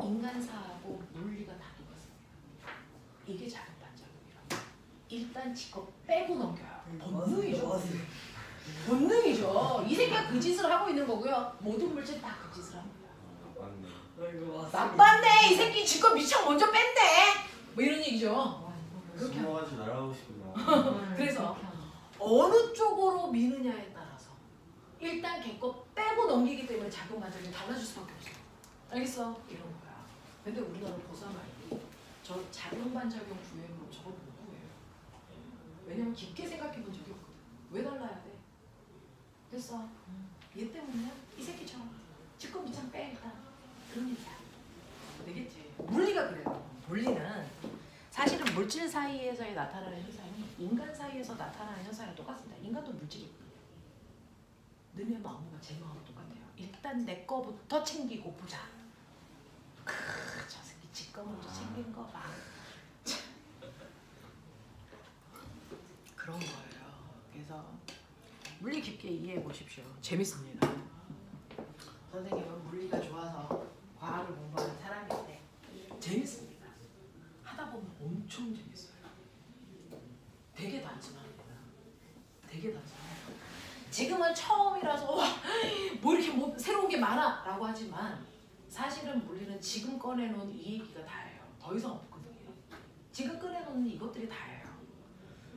인간사하고 물리가 다른 것입니다. 이게 작용 반작용이라고. 일단 짚고 빼고 넘겨요. 본능이죠. 본능이죠. 이 새끼가 그 짓을 하고 있는 거고요. 모든 물질이 다 그 짓을 합니다. 나빴네. 이 새끼 짚고 밑장 먼저 뺐네. 뭐 이런 얘기죠. 그렇게 숨어가지고 날아가고 싶구나. 그래서 어느 쪽으로 미느냐에 따라서 일단 걔거 빼고 넘기기 때문에 작용 반작용이 달라질 수밖에 없어. 알겠어? 이런 거야. 근데 우리나라 고사말이 저 작용 반작용 구해보면 저걸 못 구해요. 왜냐면 깊게 생각해 본 적이 없거든. 왜 달라야 돼? 됐어. 얘 때문이야? 이 새끼처럼 짚고 밑장 빼 일단. 그런 얘기야. 되겠지. 물리가 그래요. 물리는 사실은 물질 사이에서 나타나는 현상이 인간 사이에서 나타나는 현상이랑 똑같습니다. 인간도 물질이거든요. 너네 마음과 제 마음 똑같아요. 일단 내 거부터 챙기고 보자. 저 새끼 지 거 먼저 챙긴 거 봐. 그런 거예요. 그래서 물리 깊게 이해해 보십시오. 재밌습니다. 선생님은 물리가 좋아서 과학을 공부하는 사람인데 재밌습니다. 하다 보면 엄청 재밌어요. 되게 단순합니다. 되게 단순해요. 지금은 처음이라서 와, 뭐 이렇게 뭐 새로운 게 많아 라고 하지만 사실은 물리는 지금 꺼내놓은 이 얘기가 다예요. 더 이상 없거든요. 지금 꺼내놓는 이것들이 다예요.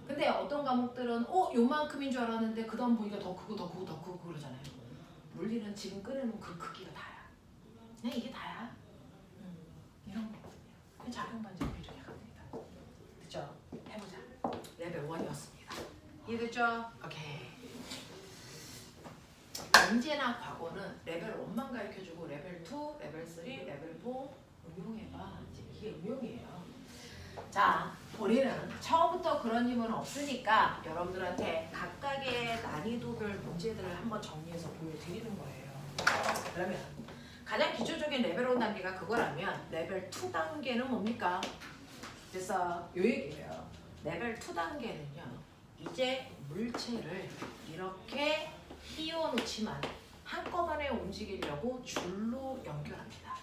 근데 어떤 과목들은 요만큼인 줄 알았는데 그 다음 보니까 더 크고 더 크고 더 크고 그러잖아요. 물리는 지금 꺼내놓은 그 크기가 다야. 그냥 이게 다야. 이런 거거든요. 그냥 작용 반전 비중에 갑니다. 됐죠? 해보자. 레벨 1이었습니다. 이해됐죠? 오케이. 언제나 과거는 레벨 1만 가르쳐주고 레벨 2, 레벨 3, 레벨 4 응용해봐. 이게 응용이에요. 자, 우리는 처음부터 그런 힘은 없으니까 여러분들한테 각각의 난이도별 문제들을 한번 정리해서 보여드리는 거예요. 그러면 가장 기초적인 레벨 1 단계가 그거라면 레벨 2 단계는 뭡니까? 그래서 요 얘기예요. 레벨 2 단계는요. 이제 물체를 이렇게 띄워놓지만 한꺼번에 움직이려고 줄로 연결합니다.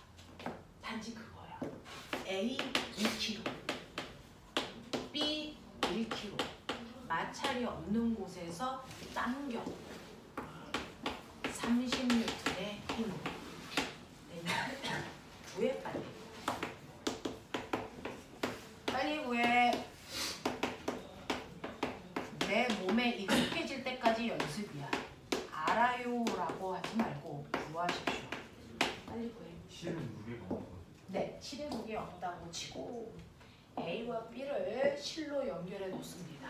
단지 그거야. A 2kg, B 1kg, 마찰이 없는 곳에서 당겨 30N의 힘으로 구해 빨리. 빨리 구해. 내 몸에 익숙해질 때까지 연습이야. 알아요 라고 하지 말고 구하십시오. 빨리 구해. 실은 무게가 없고. 네, 실의 무게 없다고 치고 A와 B를 실로 연결해 놓습니다.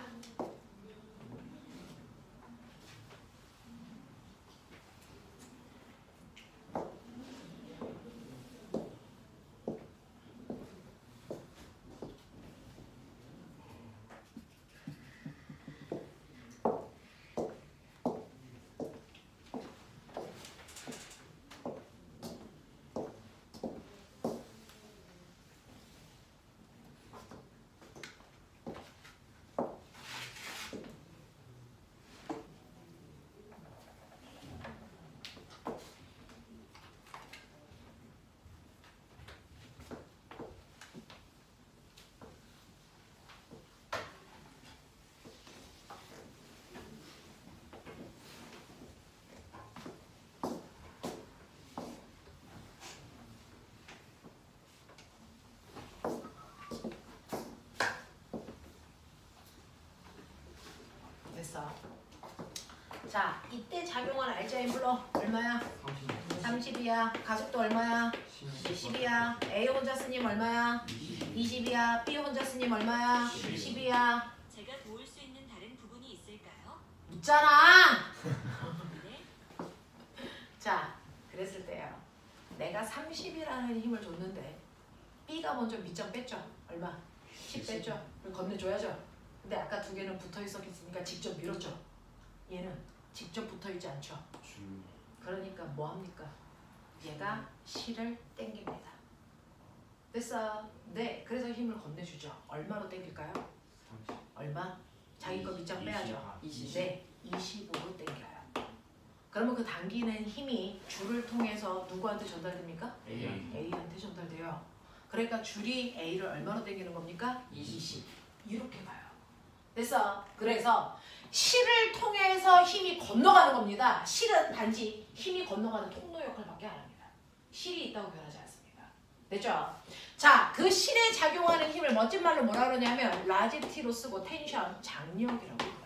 됐어. 자, 이때 작용한 알자인 불러. 얼마야? 30이야. 가속도 얼마야? 10이야. A 혼자 쓰님 얼마야? 20이야. B 혼자 쓰님 얼마야? 10이야. 제가 도울 수 있는 다른 부분이 있을까요? 묻잖아. 네. 자, 그랬을 때요. 내가 30이라는 힘을 줬는데 B가 먼저 밑점 뺐죠. 얼마? 10 뺐죠. 그럼 건네줘야죠. 근데 아까 두 개는 붙어 있었으니까 직접 밀었죠. 얘는 직접 붙어 있지 않죠. 그러니까 뭐 합니까? 얘가 실을 당깁니다. 됐어. 네, 그래서 힘을 건네주죠. 얼마로 당길까요? 얼마? 자기 거 밑장 빼야죠. 20. 네, 20으로 당겨요. 그러면 그 당기는 힘이 줄을 통해서 누구한테 전달됩니까? A한테 전달돼요. 그러니까 줄이 A를 얼마로 당기는 겁니까? 20. 이렇게 가요. 됐어. 그래서 실을 통해서 힘이 건너가는 겁니다. 실은 단지 힘이 건너가는 통로 역할밖에 안 합니다. 실이 있다고 변하지 않습니다. 됐죠? 자, 그 실에 작용하는 힘을 멋진 말로 뭐라 그러냐면 라지티로 쓰고 텐션, 장력이라고 불러요.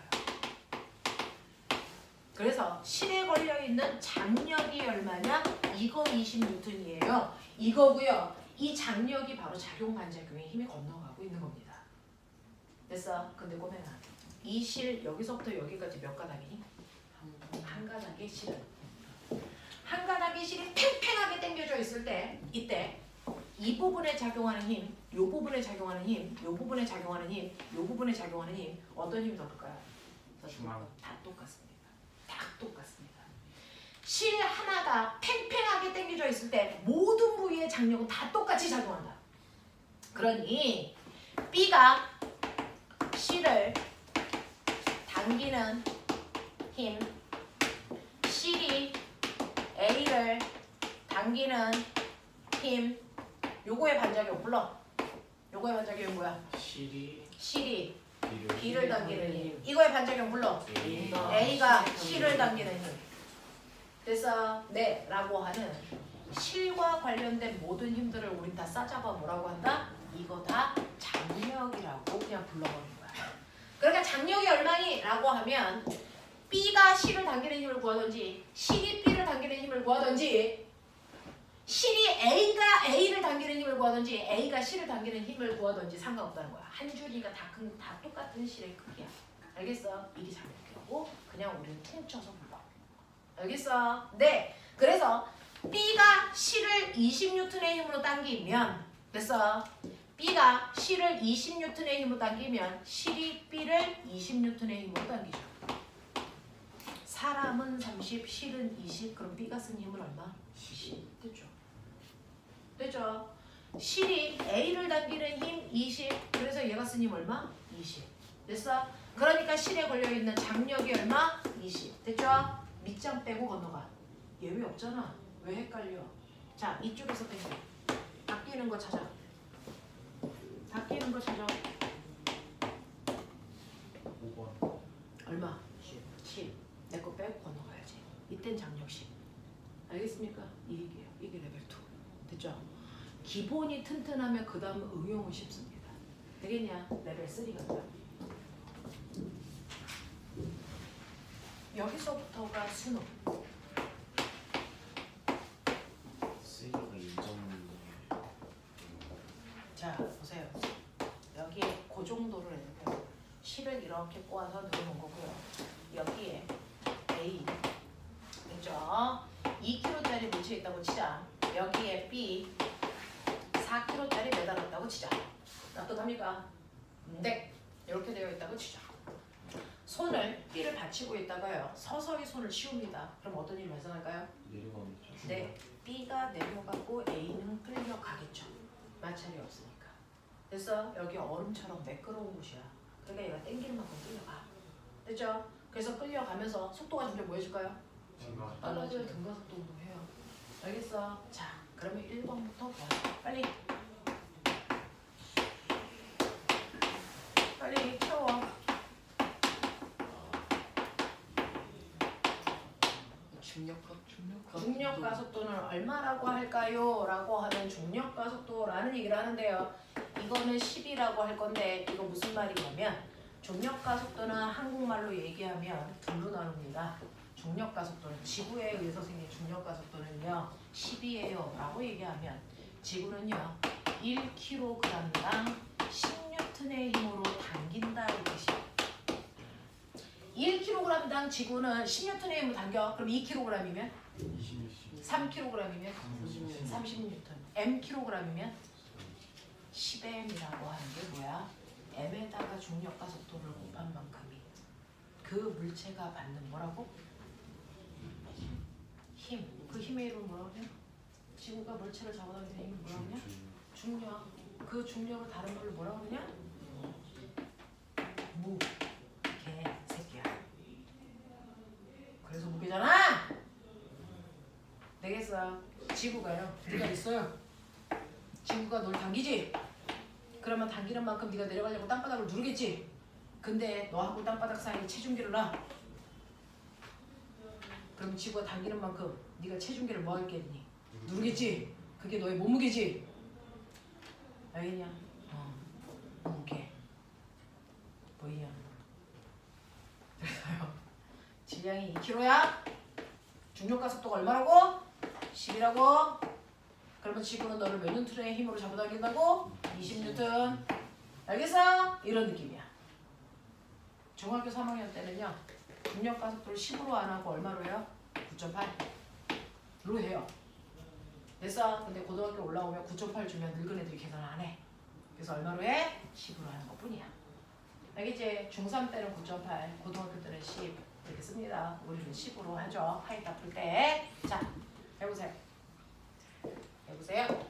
그래서 실에 걸려있는 장력이 얼마냐? 이거 20N이에요. 이거고요. 이 장력이 바로 작용 반작용에 힘이 건너가고 있는 겁니다. 됐어? 근데 꼬매나 이 실 여기서부터 여기까지 몇 가닥이니? 한 가닥의 실은 한 가닥의 실이 팽팽하게 당겨져 있을 때 이때 이 부분에 작용하는 힘, 요 부분에 작용하는 힘, 요 부분에 작용하는 힘, 요 부분에 작용하는 힘 어떤 힘이 더 클까요? 다 똑같습니다. 다 똑같습니다. B가 팽팽하게 당겨져 있을 때 모든 부위의 장력은 다 똑같이 작용한다. 그러니 B가 C를 당기는 힘, C이 A를 당기는 힘, 요거의 반작용 불러. 요거의 반작용이 뭐야? C이 C이 B를 B를 당기는 힘. 이거의 반작용 불러. A가 A가 C를 당기는 힘. 그래서 네 라고 하는 실과 관련된 모든 힘들을 우린 다 싸잡아 뭐라고 한다? 이거 다 장력이라고 그냥 불러버린 거야. 그러니까 장력이 얼마니? 라고 하면 B가 C를 당기는 힘을 구하든지 C이 B를 당기는 힘을 구하든지 C이 A가 A를 당기는 힘을 구하든지 A가 C를 당기는 힘을 구하든지 상관없다는 거야. 한 줄기가 다 똑같은 실의 크기야. 알겠어? 이게 장력이라고 그냥 우리는 퉁쳐서 불러. 알겠어? 네. 그래서 B가 C를 20N의 힘으로 당기면 됐어? B가 C를 20N의 힘으로 당기면 C이 B를 20N의 힘으로 당기죠. 사람은 30, C는 20. 그럼 B가 쓴 힘은 얼마? 20. 됐죠? 됐죠? C이 A를 당기는 힘 20. 그래서 얘가 쓴 힘 얼마? 20. 됐어? 그러니까 실에 걸려있는 장력이 얼마? 20. 됐죠? 밑장 빼고 건너가. 예외 없잖아. 왜 헷갈려? 자, 이쪽에서 땡겨. 바뀌는 거 찾아. 바뀌는 거 찾아. 5번 얼마? 10. 내 거 빼고 건너가야지. 이땐 장력 10. 알겠습니까? 이게요. 이게 레벨 2. 됐죠? 기본이 튼튼하면 그 다음 응용은 쉽습니다. 되겠냐? 레벨 3 간다. 여기서부터가 수능. C가 2점 자, 보세요. 여기에 그 정도를 했는데 실을 이렇게 꼬아서 넣어놓은 거고요. 여기에 A 됐죠? 2kg짜리 뭉쳐 있다고 치자. 여기에 B 4kg짜리 매달았다고 치자. 납득합니까? 네. 이렇게 되어 있다고 치자. 손을 B를 받치고 있다가요. 서서히 손을 치웁니다. 그럼 어떤 일이 발생할까요? 내려가겠죠. 네. B가 내려가고 A는 끌려가겠죠. 마찰이 없으니까. 됐어? 여기 얼음처럼 매끄러운 곳이야. 그러니까 얘가 땡기는 만큼 끌려가. 됐죠? 그래서 끌려가면서 속도가 점점 뭐 해줄까요? 빨라져야 등가속도 운동해요. 알겠어? 자, 그러면 1번부터 봐. 빨리. 빨리 채워. 중력 가속도는 얼마라고 할까요? 라고 하면 중력 가속도라는 얘기를 하는데요. 이거는 10이라고 할 건데 이거 무슨 말이냐면 중력 가속도는 한국말로 얘기하면 둘로 나눕니다. 중력 가속도는 지구에 의해서 생긴 중력 가속도는요 10이에요 라고 얘기하면 지구는요 1kg당 10N의 힘으로 당긴다 이 뜻이에요. 1kg당 지구는 10N의 힘으로 당겨. 그럼 2kg이면 3kg이면 30N. mkg이면 10m이라고 하는 게 뭐야? m에다가 중력 가속도를 곱한 만큼이 그 물체가 받는 뭐라고? 힘. 그 힘의 이름은 뭐라고 해요? 지구가 물체를 잡아당기는 힘을 뭐라고 하냐? 중력. 그 중력을 다른 걸로 뭐라고 하냐? 무. 개 새끼야. 그래서 무게잖아. 되겠어. 지구가요. 네가 있어요. 지구가 널 당기지. 그러면 당기는 만큼 네가 내려가려고 땅바닥을 누르겠지. 근데 너하고 땅바닥 사이에 체중계를 놔. 그럼 지구가 당기는 만큼 네가 체중계를 뭐 하겠니? 누르겠지. 그게 너의 몸무게지. 알겠냐? 무게. 보이냐? 그래서요. 질량이 2kg야. 중력가 속도가 얼마라고? 10이라고? 그러면 지구는 너를 몇 뉴턴의 힘으로 잡아당긴다고? 20뉴턴. 알겠어? 이런 느낌이야. 중학교 3학년 때는요. 중력가 속도를 10으로 안 하고 얼마로 해요? 9.8로 해요. 됐어? 근데 고등학교 올라오면 9.8 주면 늙은 애들이 계산을 안 해. 그래서 얼마로 해? 10으로 하는 것 뿐이야. 알겠지? 중3 때는 9.8, 고등학교 때는 10 이렇게 씁니다. 우리는 10으로 하죠. 파이터 풀 때. 자, 해보세요. 해보세요.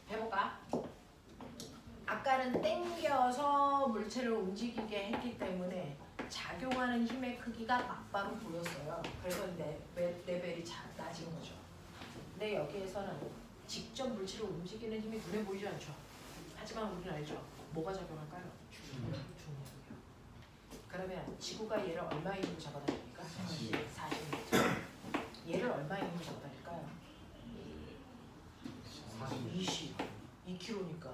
해볼까? 아까는 땡겨서 물체를 움직이게 했기 때문에 작용하는 힘의 크기가 막바로 보였어요. 그래서 레벨이 낮은 거죠. 근데 여기에서는 직접 물체를 움직이는 힘이 눈에 보이지 않죠. 하지만 우리는 알죠. 뭐가 작용할까요? 중력이요. 그러면 지구가 얘를 얼마의 힘으로 잡아다닙니까? 40m. 얘를 얼마의 힘으로 잡아다닐까요? 20. 2kg니까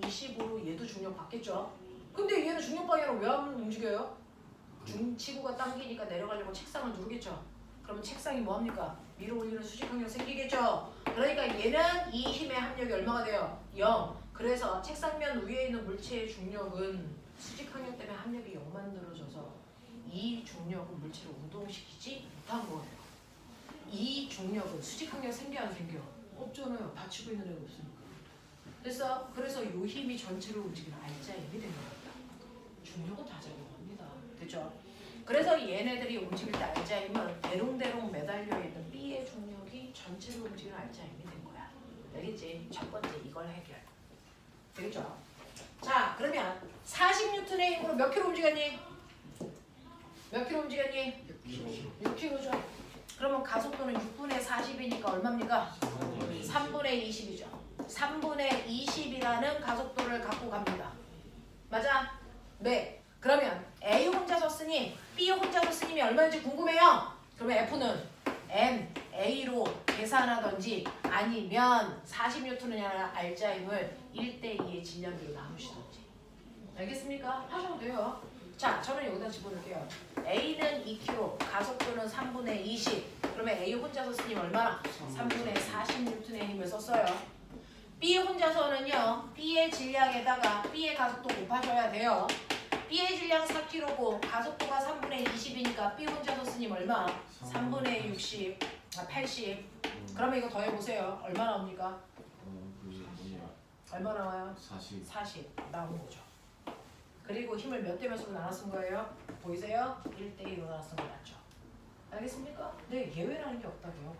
20으로 얘도 중력 받겠죠? 근데 얘는 중력 방향을 왜 안 움직여요? 지구가 당기니까 내려가려고 책상을 누르겠죠? 그러면 책상이 뭐합니까? 밀어 올리는 수직항력 생기겠죠? 그러니까 얘는 이 힘의 합력이 얼마가 돼요? 0. 그래서 책상면 위에 있는 물체의 중력은 수직항력 때문에 합력이 0 만들어져서 이 중력은 물체를 운동시키지 못한 거예요. 이 중력은 수직항력 생겨 안 생겨? 없잖아요. 받치고 있는 애가 없으니까. 그래서 이 힘이 전체를 움직이는 알짜 힘이 되는 겁니다. 중력은 다 작용합니다. 됐죠? 그래서 얘네들이 움직일 때 알짜 힘은 대롱대롱 매달려 있는 B의 중력이 전체를 움직이는 알짜 힘이 된 거야. 알겠지? 첫 번째 이걸 해결. 되겠죠? 자, 그러면 40N의 힘으로 몇 킬로 움직였니? 몇 킬로 움직였니? 6킬로죠. 그러면 가속도는 6분의 40이니까 얼마입니까? 3분의 20이죠. 3분의 20이라는 가속도를 갖고 갑니다. 맞아? 네. 그러면 A 혼자 썼으니 B 혼자 썼으니 얼마인지 궁금해요? 그러면 F는 NA로 계산하던지 아니면 40N을 알짜 힘을 1대2의 질량비로 나누시던지. 알겠습니까? 하셔도 돼요. 자, 저는 여기다 집어넣을게요. A는 2kg, 가속도는 3분의 20. 그러면 A 혼자 썼으니 얼마나? 3분의 40N의 힘을 썼어요. B 혼자서는요, B의 질량에다가 B의 가속도 곱하셔야 돼요. B의 질량 4kg고 가속도가 3분의 20이니까 B 혼자 썼으니 얼마? 3분의 60, 80. 그러면 이거 더해보세요. 얼마 나옵니까? 얼마 나와요? 40 나온 거죠. 그리고 힘을 몇 대 몇으로 나눠 쓴 거예요? 보이세요? 1대1로 나눠 쓴 거 맞죠? 알겠습니까? 네, 예외라는 게 없다고요.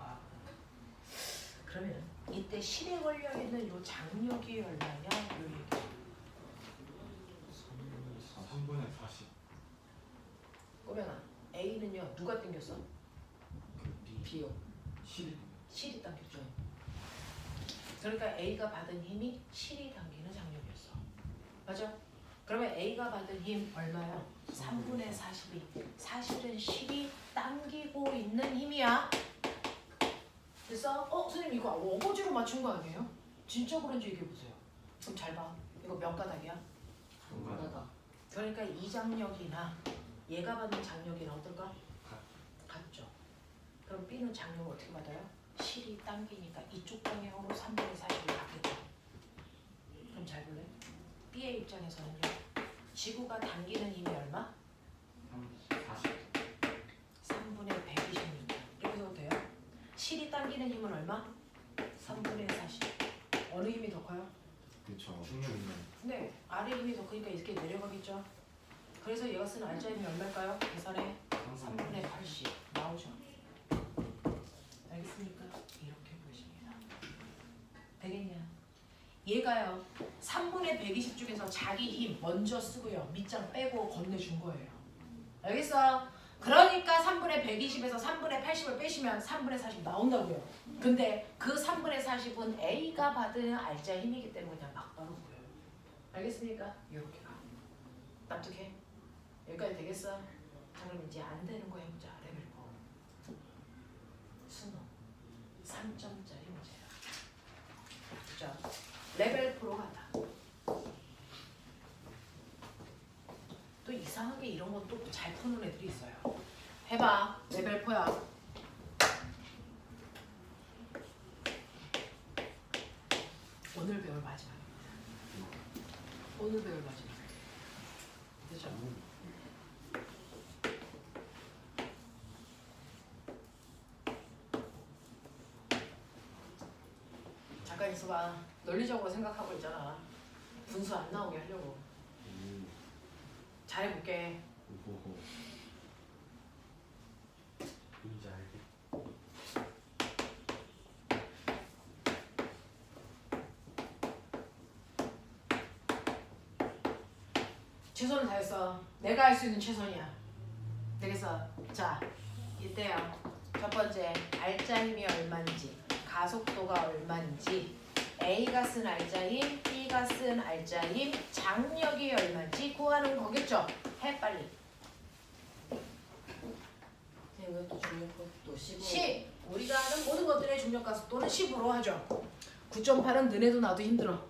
그러면 이때 실에 걸려있는 요 장력이 얼마냐? 요 얘기. 3분의 40. 꼬면아, A는요 누가 당겼어? B요. 실이 당겼죠. 그러니까 A가 받은 힘이 실이 당기는 장력이었어. 맞아? 그러면 A가 받은 힘 얼마야? 3분의 40이 사실은 실이 당기고 있는 힘이야. 됐어? 선생님 이거 어거지로 맞춘 거 아니에요? 진짜 그런지 얘기해보세요. 그럼 잘 봐. 이거 몇 가닥이야? 가다가 그러니까 이 장력이나 얘가 받는 장력이나 어떨까? 같죠. 그럼 B는 장력을 어떻게 받아요? 실이 당기니까 이쪽 방향으로 3분의 40을 받겠죠. 그럼 잘 볼래? B의 입장에서는요. 지구가 당기는 힘이 얼마? 3분의 120N. 이렇게 써도 돼요? 실이 당기는 힘은 얼마? 3분의 40. 어느 힘이 더 커요? 그렇죠. 네, 아래 힘이 더 크니까 이렇게 내려가겠죠. 그래서 얘가 쓰는 알짜 힘이 얼마일까요? 계산해 3분의 80 나오죠. 알겠습니까? 이렇게 보십니다. 되겠냐? 얘가요 3분의 120 중에서 자기 힘 먼저 쓰고요 밑장 빼고 건네준 거예요. 알겠어? 그러니까 3분의 120에서 3분의 80을 빼시면 3분의 40 나온다고요. 근데 그 3분의 40은 A가 받은 알자 힘이기 때문에 그냥 막바로 보여요. 알겠습니까? 이렇게 가. 납득해? 여기까지 되겠어? 자 그럼 이제 안 되는 거 해보자. 레벨 4. 수능 3점짜리 문제야. 그죠? 레벨 4로 간다. 또 이상하게 이런 건 또 잘 푸는 애들이 있어요. 해봐. 레벨 4야. 오늘 배울 마지막입니다. 오늘 배울 마지막. 되죠? 잠깐 있어봐. 논리적으로 생각하고 있잖아. 분수 안 나오게 하려고. 잘해볼게. 뭔지 알겠. 최선을 다했어. 내가 할 수 있는 최선이야. 되겠어? 자, 이때요. 첫 번째, 알자 힘이 얼마인지, 가속도가 얼마인지, A가 쓴 알자 힘, B가 쓴 알자 힘, 장력이 얼마인지 구하는 거겠죠? 해 빨리. 이것도 중력값도 15. 10. 우리가 하는 모든 것들의 중력 가속도는 10으로 하죠. 9.8은 너네도 나도 힘들어.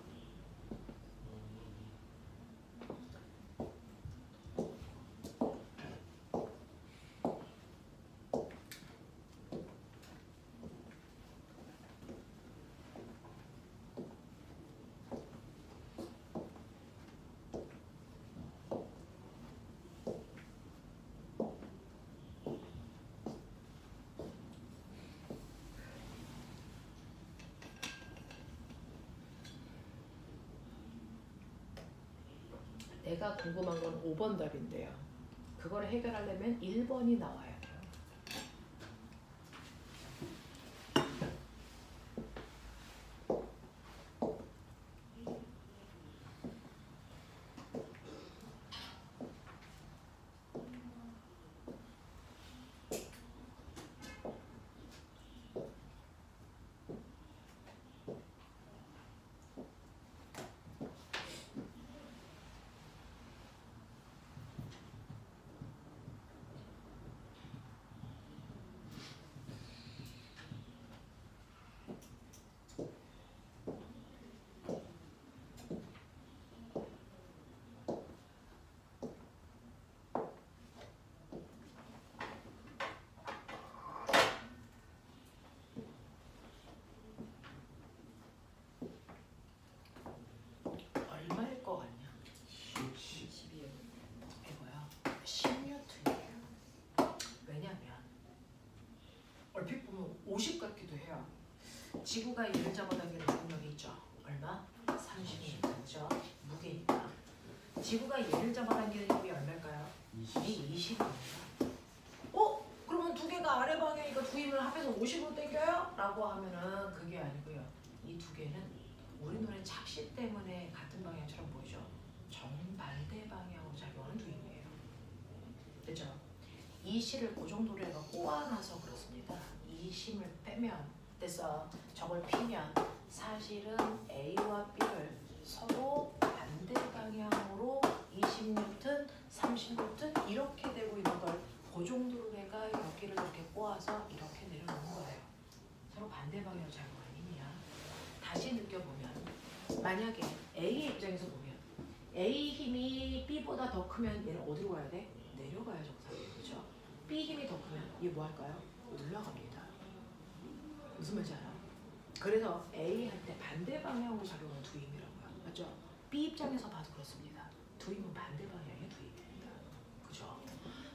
내가 궁금한 건 5번 답인데요. 그걸 해결하려면 1번이 나와야 돼요. 얼마일 것 같냐? 12요. 이거요. 10뉴턴이에요. 왜냐면 얼핏 보면 50 같기도 해요. 지구가 얘를 잡아당기는 중력이 있죠. 얼마? 30이니까 그죠? 무게니까. 지구가 얘를 잡아당기는 힘이 얼마일까요? 20입니다. 그러면 두 개가 아래 방향이니까 두 힘을 합해서 50으로 당겨요? 라고 하면은 그게 아니고요. 이 두 개는 우리 눈의 착시 때문에 같은 방향처럼 보이죠? 정반대 방향으로 작용하는 두 힘이에요. 그죠? 이 실을 그 정도로 해서 꼬아놔서 그렇습니다. 이 힘을 빼면 됐어. 저걸 피면 사실은 A와 B를 서로 반대 방향으로 20뉴턴, 30뉴턴 이렇게 되고 있는 걸 그 정도로 내가 여기를 이렇게 꼬아서 이렇게 내려놓은 거예요. 서로 반대 방향으로 작용하는 힘이야. 다시 느껴보면 만약에 A의 입장에서 보면 A 힘이 B보다 더 크면 얘는 어디로 가야 돼? 내려가야 정상이에요. 그렇죠? B 힘이 더 크면 얘 뭐 할까요? 올라갑니다. 무슨 말인지 알아? 그래서 A한테 반대 방향으로 작용하는 두 힘이라고요. 맞죠? B 입장에서 봐도 그렇습니다. 두 힘은 반대 방향의 두 힘입니다. 그죠?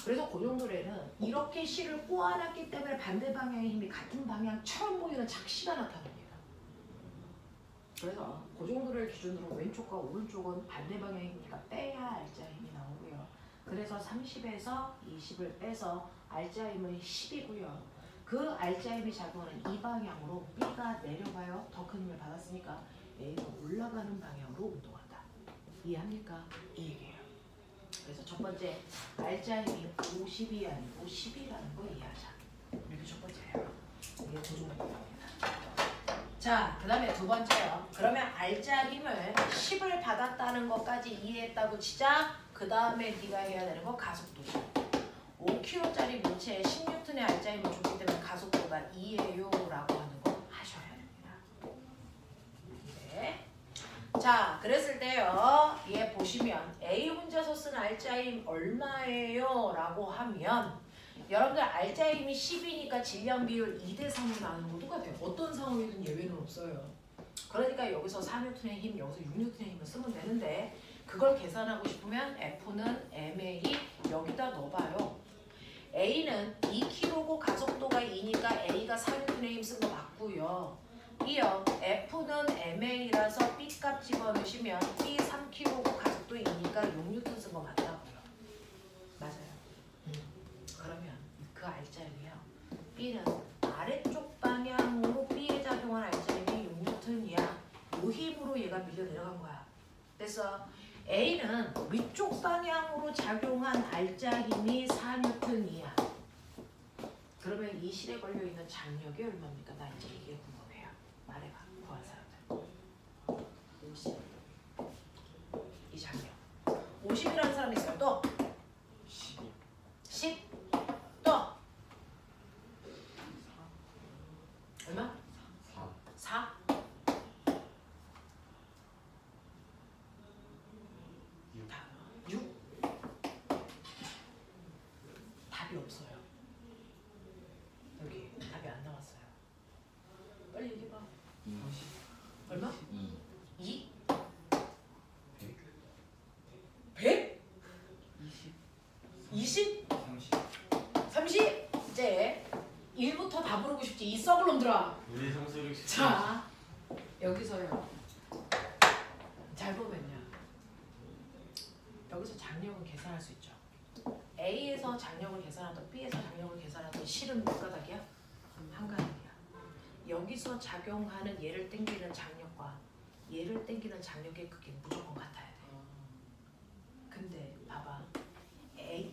그래서 그 정도에는 이렇게 실을 꼬아놨기 때문에 반대 방향의 힘이 같은 방향처럼 보이는 착시가 나타납니다. 그래서 그 정도를 기준으로 왼쪽과 오른쪽은 반대 방향의 힘이니까 빼야 알자 힘이 나오고요. 그래서 30에서 20을 빼서 알자 힘은 10이고요. 그 알자 힘이 작용하는 이 방향으로 B가 내려가요. 더 큰 힘을 받았으니까 A가 올라가는 방향으로 운동한다. 이해합니까? 이 얘기예요. 그래서 첫 번째 알짜 힘이 50이 아니고 10이라는 거 이해하자. 이게 첫 번째예요. 이게 고정관념입니다. 자, 그 다음에 두 번째요. 그러면 알짜 힘을 10을 받았다는 것까지 이해했다고 치자. 그 다음에 네가 해야 되는 거 가속도. 5kg짜리 물체에 10N의 알짜 힘을 줬기 때문에 가속도가 2예요 라고 하는 거 하셔야 됩니다. 네. 자, 그랬을 때요. 얘 보시면 A 혼자서 쓴 알짜 힘 얼마예요? 라고 하면 여러분들 알짜 힘이 10이니까 질량 비율 2대3으로 나누는 거 똑같아요. 어떤 상황이든 예외는 없어요. 그러니까 여기서 4N의 힘, 여기서 6N의 힘을 쓰면 되는데 그걸 계산하고 싶으면 F는 MA 여기다 넣어봐요. A는 2kg고 가속도가 2니까 A가 4N의 힘 쓴 거 맞고요. 이어 F는 MA라서 B값 집어넣으시면 B 3kg고 가속도 2니까 6N 쓴 거 맞다고요. 맞아요. 그러면 그 알짜임이요. B는 아래쪽 방향으로 B에 작용한 알짜임이 6N이야. 요 힘으로 얘가 밀려 내려간 거야. 그래서 A는 위쪽 방향으로 작용한 알짜 힘이 4N이야. 그러면 이 실에 걸려있는 장력이 얼마입니까? 나 이제 이게 궁금해요. 말해봐. 구한 사람들. 50. 이 장력. 50이라는 사람이 있어요. 또 12. 10. 또 얼마? 4. 6. 답이 없어요. 여기 답이 안 나왔어요. 빨리 얘기해봐. 30. 얼마? 2. 2? 100. 100? 20. 20? 30. 30? 이제 1부터 다 부르고 싶지. 이 썩을 놈들아. 우리 성수를 자, 여기서요. 잘 보면요. 여기서 장력은 계산할 수 있죠. A에서 장력을 계산하던 B에서 장력을 계산하던 실은 몇 가닥이야? 한 가닥이야. 여기서 작용하는 얘를 당기는 장력과 얘를 당기는 장력의 크기는 무조건 같아야 돼. 근데 봐봐.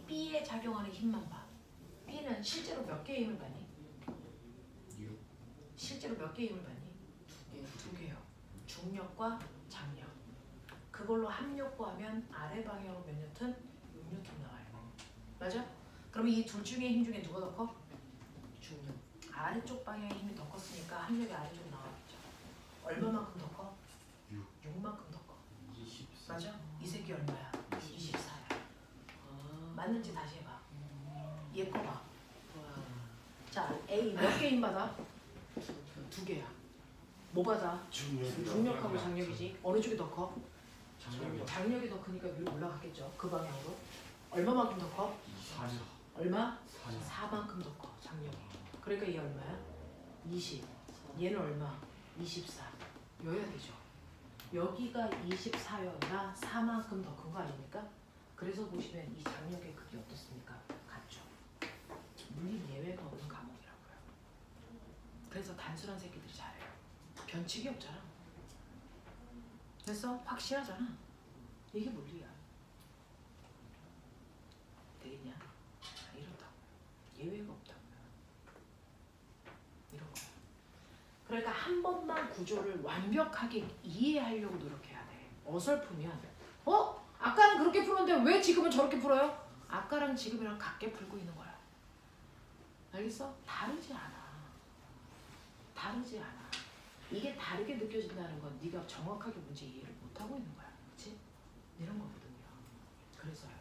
B에 작용하는 힘만 봐. B는 실제로 몇 개의 힘을 받니? 6. 실제로 몇 개의 힘을 받니? 2개. 두 개요. 중력과 장력. 그걸로 합력 구하면 아래 방향으로 몇 뉴턴? 6뉴턴 나와요. 맞아? 그럼 이 둘 중에 힘 중에 누가 더 커? 중력. 아래쪽 방향의 힘이 더 컸으니까 합력이 아래쪽으로 나와야죠. 얼마만큼 더 커? 6. 6만큼 더 커. 24. 맞아? 이 새끼 얼마야? 24야. 아. 맞는지 다시 해봐. 얘 거 봐. 와. 자, A 몇 개 힘 받아? 두 개야. 뭐 받아? 중력하고 장력이지. 어느 쪽이 더 커? 장력이 장력이 더 크니까 위로 올라갔겠죠. 그 방향으로. 얼마만큼 더 커? 4. 얼마? 4. 4만큼 더 커. 장력이. 그러니까 얘 얼마야? 20. 얘는 얼마? 24. 여야 되죠. 여기가 24여야 4만큼 더 큰 거 아닙니까? 그래서 보시면 이 장력의 크기 어떻습니까? 같죠. 물리 예외가 없는 과목이라고요. 그래서 단순한 새끼들이 잘해요. 변칙이 없잖아. 그래서 확실하잖아. 이게 물리야. 되겠냐? 이렇다고. 예외가 없다고요. 이런 거야. 그러니까 한 번만 구조를 완벽하게 이해하려고 노력해야 돼. 어설프면 아까는 그렇게 풀었는데 왜 지금은 저렇게 풀어요? 아까랑 지금이랑 같게 풀고 있는 거야. 알겠어? 다르지 않아. 다르지 않아. 이게 다르게 느껴진다는 건 네가 정확하게 문제 이해를 못하고 있는 거야. 그치? 이런 거거든요. 그래서요.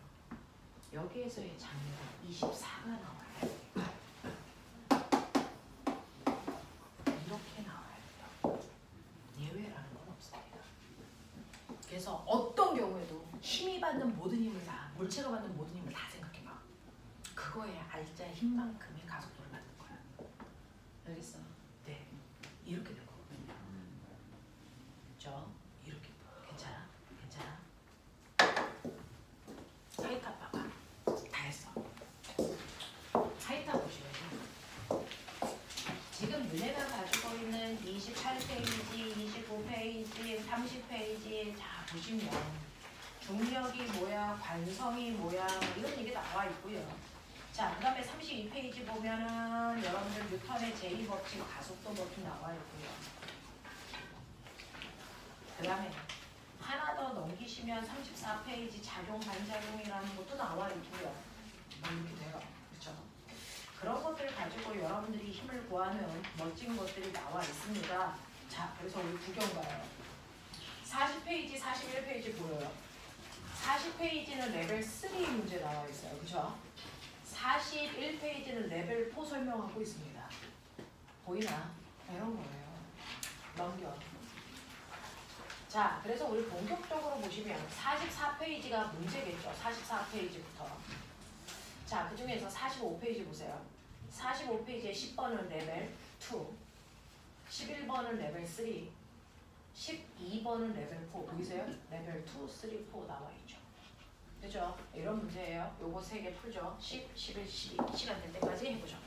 여기에서의 장애가 24가 나와요. 이렇게 나와야 돼요. 예외라는 건 없습니다. 그래서 어떤 경우에도 힘이 받는 모든 힘을 다, 물체가 받는 모든 힘을 다 생각해봐. 그거에 알짜 힘만큼의 가속도를 받는 거야. 알겠어? 네. 이렇게 된 거거든요. 그죠? 이렇게. 괜찮아? 괜찮아? 하이탑 봐봐. 다 했어. 하이탑 보시면요. 지금 너네가 가지고 있는 28페이지, 29페이지, 30페이지 자 보시면 중력이 뭐야, 관성이 뭐야, 뭐 이런 얘기 나와 있고요. 자, 그 다음에 32페이지 보면은 여러분들 뉴턴의 제2법칙 가속도 법칙 나와 있고요. 그 다음에 하나 더 넘기시면 34페이지 작용 반작용이라는 것도 나와 있고요. 이렇게 돼요. 그렇죠? 그런 것들 가지고 여러분들이 힘을 구하는 멋진 것들이 나와 있습니다. 자, 그래서 우리 구경 가요. 40페이지, 41페이지 보여요. 40페이지는 레벨 3 문제 나와 있어요. 그죠? 41페이지는 레벨 4 설명하고 있습니다. 보이나? 이런 거예요. 넘겨. 자, 그래서 우리 본격적으로 보시면 44페이지가 문제겠죠. 44페이지부터. 자, 그 중에서 45페이지 보세요. 45페이지에 10번은 레벨 2, 11번은 레벨 3, 12번은 레벨 4. 보이세요? 레벨 2, 3, 4 나와 있죠. 그죠? 이런 문제예요. 요거 3개 풀죠. 10, 11, 12. 시간 될 때까지 해보죠.